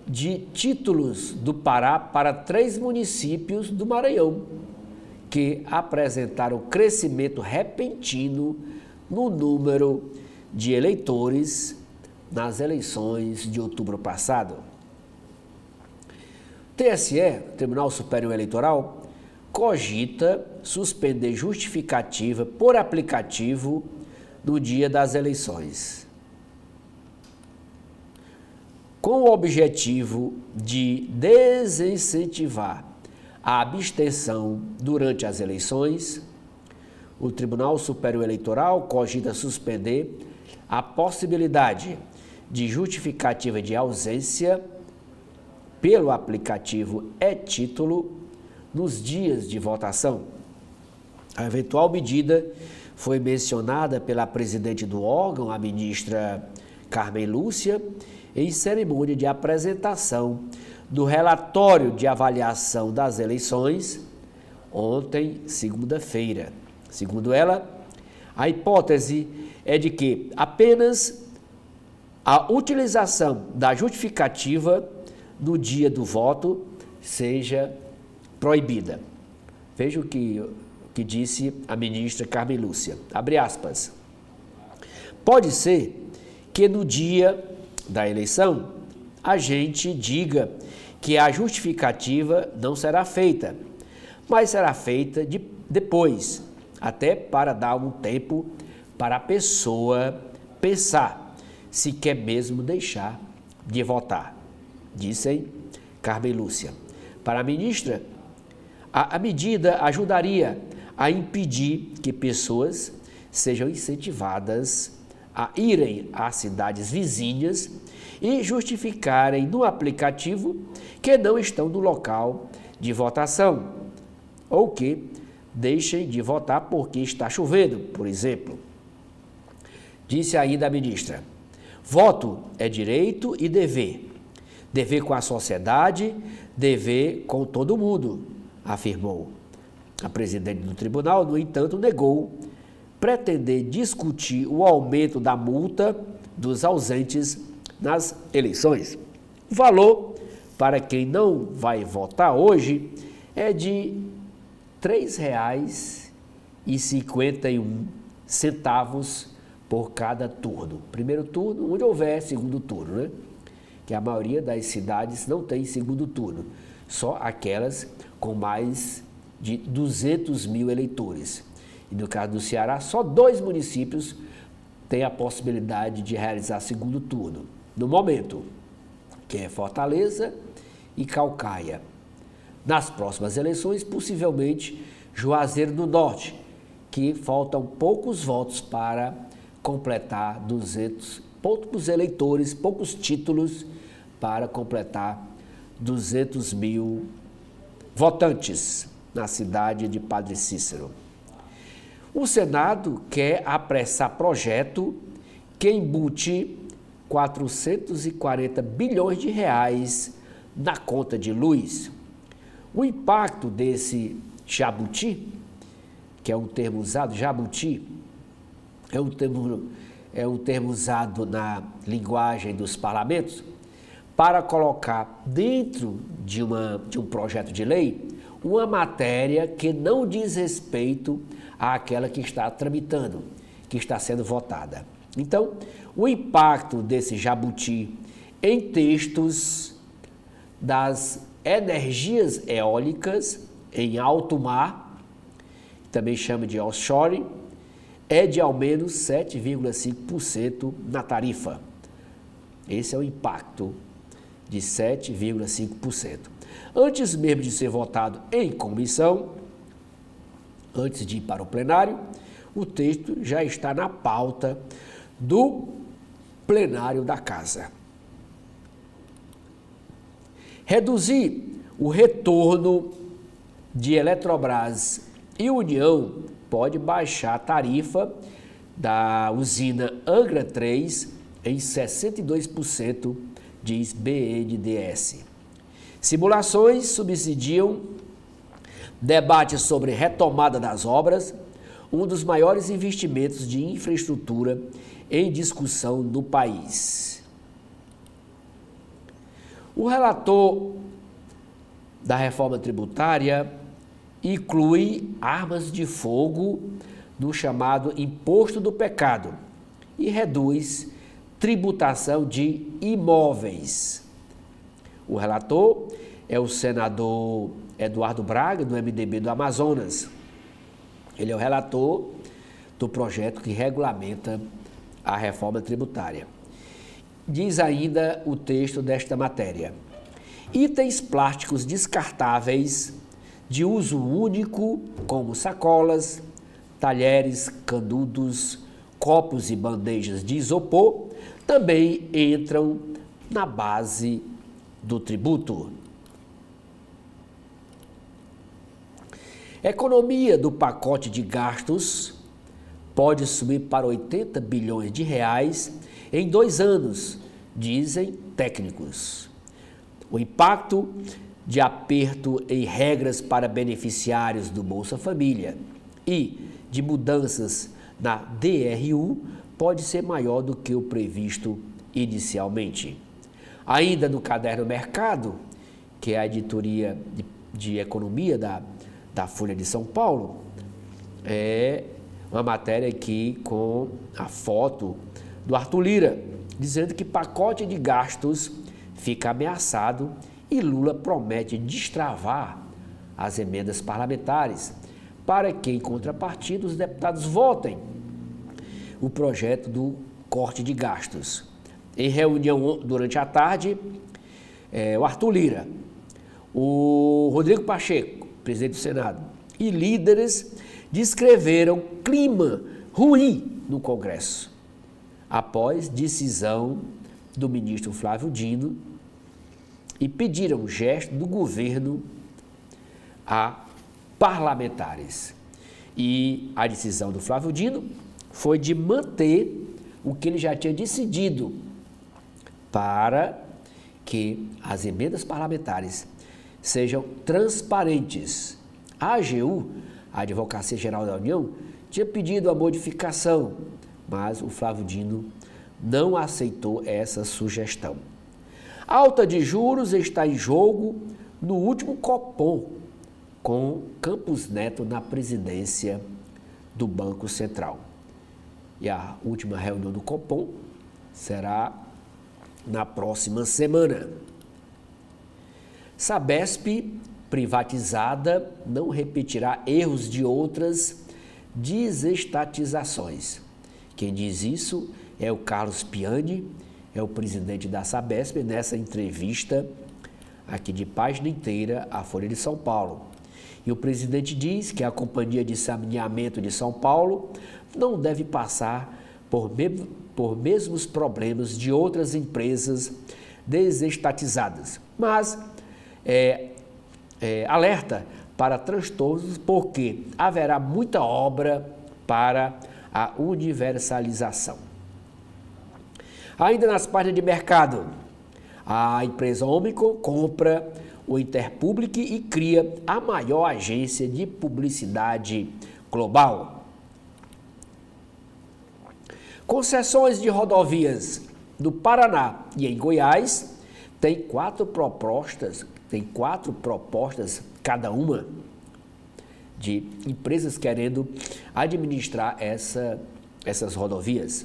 de títulos do Pará para 3 municípios do Maranhão, que apresentaram crescimento repentino no número de eleitores nas eleições de outubro passado. TSE, Tribunal Superior Eleitoral, cogita suspender justificativa por aplicativo no dia das eleições, com o objetivo de desincentivar a abstenção durante as eleições. O Tribunal Superior Eleitoral cogita suspender a possibilidade de justificativa de ausência pelo aplicativo e-Título nos dias de votação. A eventual medida foi mencionada pela presidente do órgão, a ministra Carmen Lúcia, em cerimônia de apresentação do relatório de avaliação das eleições, ontem, segunda-feira. Segundo ela, a hipótese é de que apenas a utilização da justificativa no dia do voto seja proibida. Veja o que disse a ministra Carmen Lúcia. Abre aspas. Pode ser que no dia da eleição a gente diga que a justificativa não será feita, mas será feita depois, até para dar um tempo para a pessoa pensar se quer mesmo deixar de votar, disse Carmen Lúcia. Para a ministra, a medida ajudaria a impedir que pessoas sejam incentivadas a irem às cidades vizinhas e justificarem no aplicativo que não estão no local de votação, ou que deixem de votar porque está chovendo, por exemplo. Disse ainda a ministra: voto é direito e dever. Dever com a sociedade, dever com todo mundo, afirmou. A presidente do tribunal, no entanto, negou pretender discutir o aumento da multa dos ausentes nas eleições. O valor para quem não vai votar hoje é de R$ 3,51 por cada turno. Primeiro turno, onde houver segundo turno, né? Que a maioria das cidades não tem segundo turno, só aquelas com mais de 200 mil eleitores. E no caso do Ceará, só 2 municípios têm a possibilidade de realizar segundo turno, no momento, que é Fortaleza e Caucaia. Nas próximas eleições, possivelmente, Juazeiro do Norte, que faltam poucos votos para completar 200, poucos eleitores, poucos títulos para completar 200 mil votantes na cidade de Padre Cícero. O Senado quer apressar projeto que embute 440 bilhões de reais na conta de luz. O impacto desse jabuti, que é um termo usado, jabuti, é um termo usado na linguagem dos parlamentos, para colocar dentro de um projeto de lei uma matéria que não diz respeito àquela que está tramitando, que está sendo votada. Então, o impacto desse jabuti em textos das energias eólicas em alto mar, também chama de offshore, é de ao menos 7,5% na tarifa. Esse é o impacto de 7,5%. Antes mesmo de ser votado em comissão, antes de ir para o plenário, o texto já está na pauta do plenário da Casa. Reduzir o retorno de Eletrobras e União pode baixar a tarifa da usina Angra 3 em 62%, diz BNDES. Simulações subsidiam debates sobre retomada das obras, um dos maiores investimentos de infraestrutura em discussão no país. O relator da reforma tributária inclui armas de fogo no chamado imposto do pecado e reduz tributação de imóveis. O relator é o senador Eduardo Braga, do MDB do Amazonas. Ele é o relator do projeto que regulamenta a reforma tributária. Diz ainda o texto desta matéria: itens plásticos descartáveis de uso único, como sacolas, talheres, canudos, copos e bandejas de isopor, também entram na base do tributo. Economia do pacote de gastos pode subir para 80 bilhões de reais em 2 anos, dizem técnicos. O impacto de aperto em regras para beneficiários do Bolsa Família e de mudanças na DRU pode ser maior do que o previsto inicialmente. Ainda no Caderno Mercado, que é a editoria de economia da Folha de São Paulo, é uma matéria aqui com a foto do Arthur Lira, dizendo que pacote de gastos fica ameaçado e Lula promete destravar as emendas parlamentares para que, em contrapartida, os deputados votem o projeto do corte de gastos. Em reunião durante a tarde, o Arthur Lira, o Rodrigo Pacheco, presidente do Senado, e líderes descreveram clima ruim no Congresso, após decisão do ministro Flávio Dino, e pediram gesto do governo a parlamentares. E a decisão do Flávio Dino foi de manter o que ele já tinha decidido para que as emendas parlamentares sejam transparentes. A AGU, a Advocacia Geral da União, tinha pedido a modificação, mas o Flávio Dino não aceitou essa sugestão. Alta de juros está em jogo no último Copom, com Campos Neto na presidência do Banco Central. E a última reunião do Copom será na próxima semana. Sabesp, privatizada, não repetirá erros de outras desestatizações. Quem diz isso é o Carlos Piani, é o presidente da Sabesp, nessa entrevista aqui de página inteira à Folha de São Paulo. E o presidente diz que a Companhia de Saneamento de São Paulo não deve passar por mesmos problemas de outras empresas desestatizadas, mas alerta para transtornos porque haverá muita obra para a universalização. Ainda nas páginas de mercado, a empresa Omnicom compra o Interpublic e cria a maior agência de publicidade global. Concessões de rodovias do Paraná e em Goiás têm 4 propostas cada uma de empresas querendo administrar essas rodovias.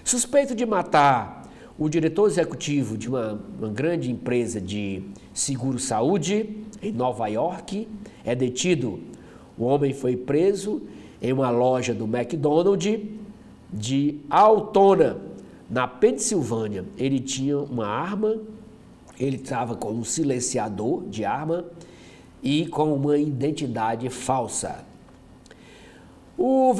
Suspeito de matar o diretor executivo de uma grande empresa de seguro-saúde em Nova York é detido. O homem foi preso em uma loja do McDonald's de Altona, na Pensilvânia. Ele tinha uma arma, ele estava com um silenciador de arma e com uma identidade falsa. O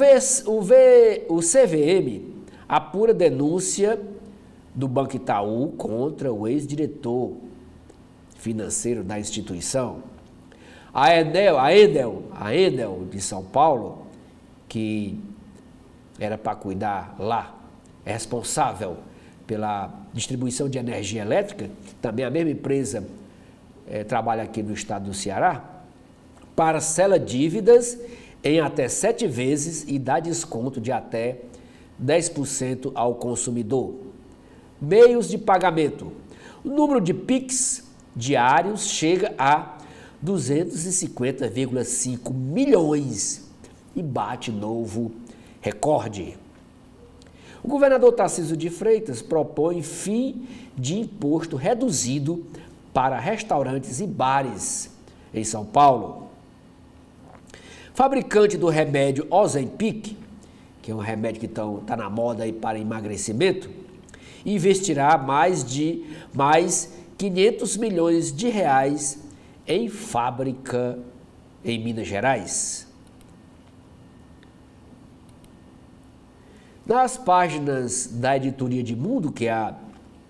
CVM apura denúncia do Banco Itaú contra o ex-diretor financeiro da instituição. A Enel de São Paulo, que era para cuidar lá, é responsável pela distribuição de energia elétrica, também a mesma empresa trabalha aqui no estado do Ceará, parcela dívidas em até 7 vezes e dá desconto de até 10% ao consumidor. Meios de pagamento. O número de PIX diários chega a 250,5 milhões e bate novo recorde. O governador Tarcísio de Freitas propõe fim de imposto reduzido para restaurantes e bares em São Paulo. Fabricante do remédio Ozempic, que é um remédio que está na moda aí para emagrecimento, investirá mais 500 milhões de reais em fábrica em Minas Gerais. Nas páginas da editoria de Mundo, que é a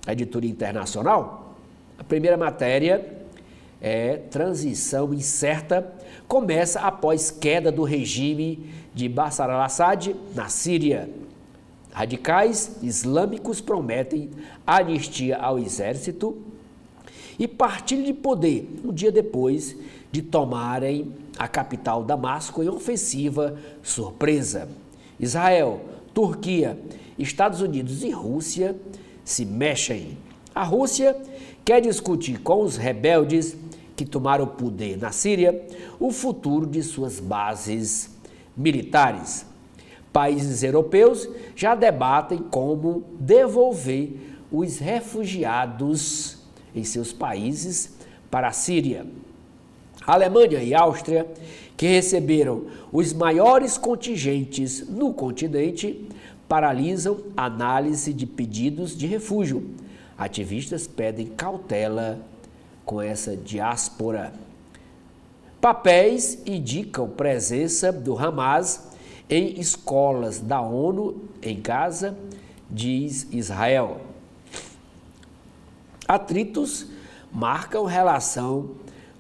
editoria internacional, a primeira matéria é transição incerta, começa após queda do regime de Bashar al-Assad na Síria. Radicais islâmicos prometem anistia ao exército e partilha de poder um dia depois de tomarem a capital Damasco em ofensiva surpresa. Israel, Turquia, Estados Unidos e Rússia se mexem. A Rússia quer discutir com os rebeldes que tomaram o poder na Síria o futuro de suas bases militares. Países europeus já debatem como devolver os refugiados em seus países para a Síria. A Alemanha e a Áustria, que receberam os maiores contingentes no continente, paralisam a análise de pedidos de refúgio. Ativistas pedem cautela com essa diáspora. Papéis indicam presença do Hamas em escolas da ONU em Gaza, diz Israel. Atritos marcam relação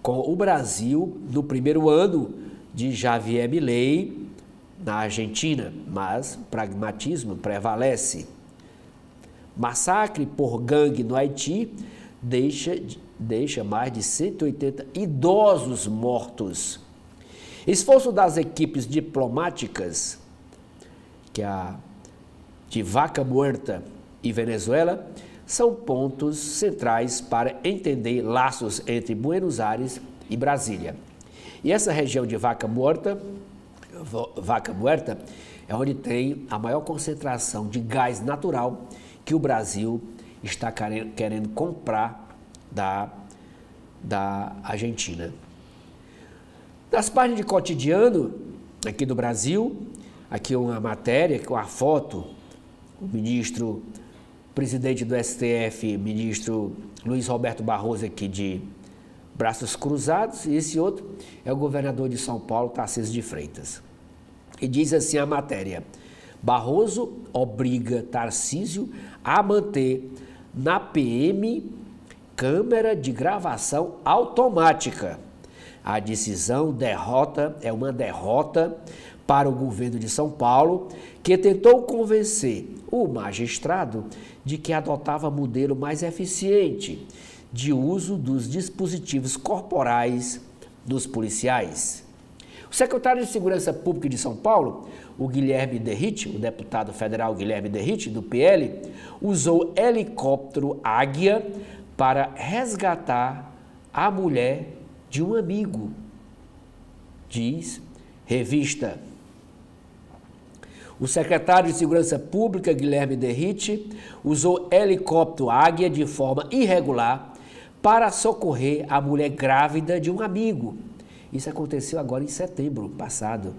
com o Brasil no primeiro ano de Javier Milei na Argentina, mas pragmatismo prevalece. Massacre por gangue no Haiti deixa mais de 180 idosos mortos. Esforço das equipes diplomáticas, de Vaca Muerta e Venezuela, são pontos centrais para entender laços entre Buenos Aires e Brasília. E essa região de Vaca Muerta é onde tem a maior concentração de gás natural que o Brasil está querendo comprar da Argentina. Nas páginas de cotidiano aqui do Brasil, aqui uma matéria com a foto, o presidente do STF, ministro Luiz Roberto Barroso aqui de braços cruzados, e esse outro é o governador de São Paulo, Tarcísio de Freitas. E diz assim a matéria: Barroso obriga Tarcísio a manter na PM câmera de gravação automática. A decisão é uma derrota para o governo de São Paulo, que tentou convencer o magistrado de que adotava modelo mais eficiente de uso dos dispositivos corporais dos policiais. O secretário de Segurança Pública de São Paulo, o Guilherme Derrite, o deputado federal Guilherme Derrite, do PL, usou helicóptero Águia para resgatar a mulher de um amigo, diz revista. O secretário de Segurança Pública, Guilherme Derrite, usou helicóptero Águia de forma irregular para socorrer a mulher grávida de um amigo. Isso aconteceu agora em setembro passado.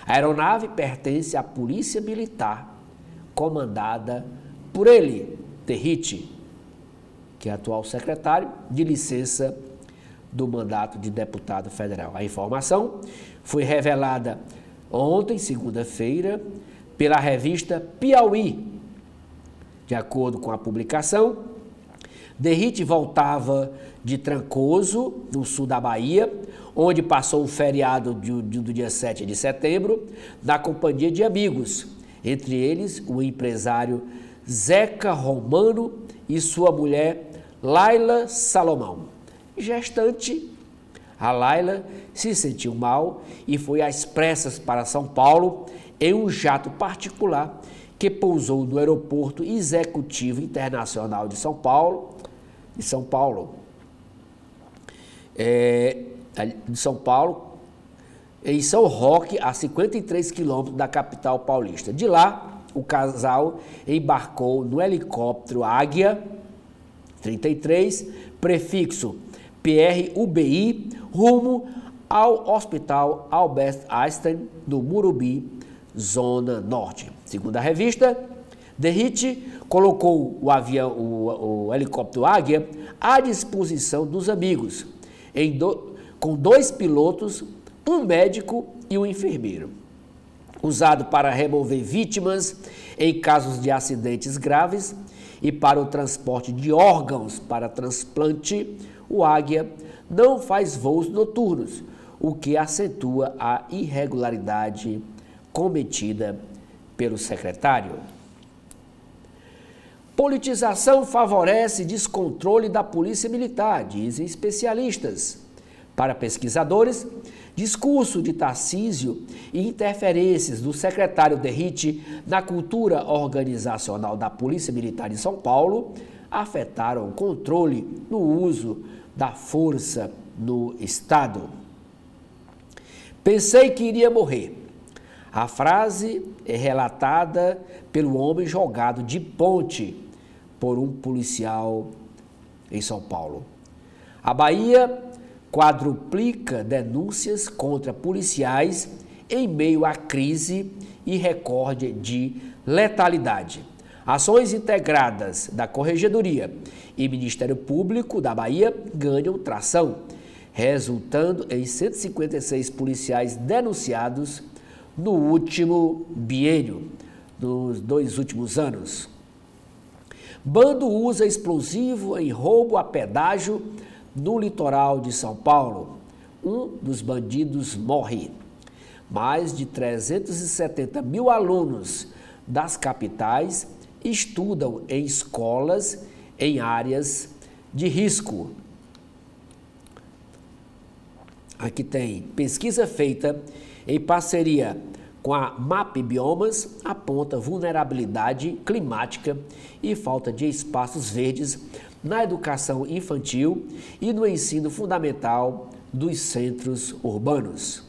A aeronave pertence à Polícia Militar, comandada por ele, Derrite, que é atual secretário de licença do mandato de deputado federal. A informação foi revelada ontem, segunda-feira, pela revista Piauí. De acordo com a publicação, Derrite voltava de Trancoso, no sul da Bahia, onde passou o feriado do dia 7 de setembro, na companhia de amigos, entre eles o empresário Zeca Romano e sua mulher Laila Salomão. gestante, a Laila se sentiu mal e foi às pressas para São Paulo em um jato particular que pousou no Aeroporto Executivo Internacional de São Paulo, em São Roque, a 53 quilômetros da capital paulista. De lá, o casal embarcou no helicóptero Águia 33, prefixo PRUBI, rumo ao Hospital Albert Einstein, no Morumbi, Zona Norte. Segundo a revista, Derrite colocou o helicóptero Águia à disposição dos amigos, com 2 pilotos, um médico e um enfermeiro. Usado para remover vítimas em casos de acidentes graves e para o transporte de órgãos para transplante, o Águia não faz voos noturnos, o que acentua a irregularidade cometida pelo secretário. Politização favorece descontrole da Polícia Militar, dizem especialistas. Para pesquisadores, discurso de Tarcísio e interferências do secretário Derrite na cultura organizacional da Polícia Militar de São Paulo afetaram o controle no uso da força no Estado. Pensei que iria morrer. A frase é relatada pelo homem jogado de ponte por um policial em São Paulo. A Bahia quadruplica denúncias contra policiais em meio à crise e recorde de letalidade. Ações integradas da Corregedoria e Ministério Público da Bahia ganham tração, resultando em 156 policiais denunciados no último biênio, nos 2 últimos anos. Bando usa explosivo em roubo a pedágio no litoral de São Paulo. Um dos bandidos morre. Mais de 370 mil alunos das capitais estudam em escolas em áreas de risco. Aqui tem pesquisa feita em parceria com a MAP Biomas, aponta vulnerabilidade climática e falta de espaços verdes na educação infantil e no ensino fundamental dos centros urbanos.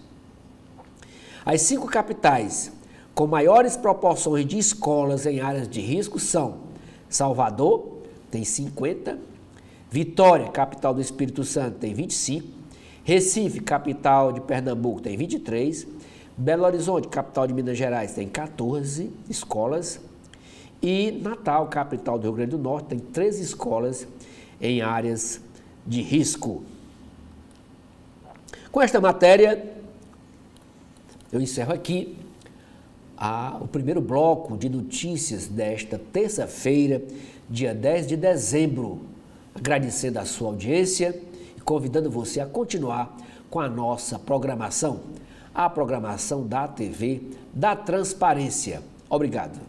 As 5 capitais com maiores proporções de escolas em áreas de risco são Salvador, tem 50, Vitória, capital do Espírito Santo, tem 25, Recife, capital de Pernambuco, tem 23, Belo Horizonte, capital de Minas Gerais, tem 14 escolas e Natal, capital do Rio Grande do Norte, tem 13 escolas em áreas de risco. Com esta matéria, eu encerro aqui o primeiro bloco de notícias desta terça-feira, dia 10 de dezembro, agradecendo a sua audiência e convidando você a continuar com a nossa programação, a programação da TV da Transparência. Obrigado.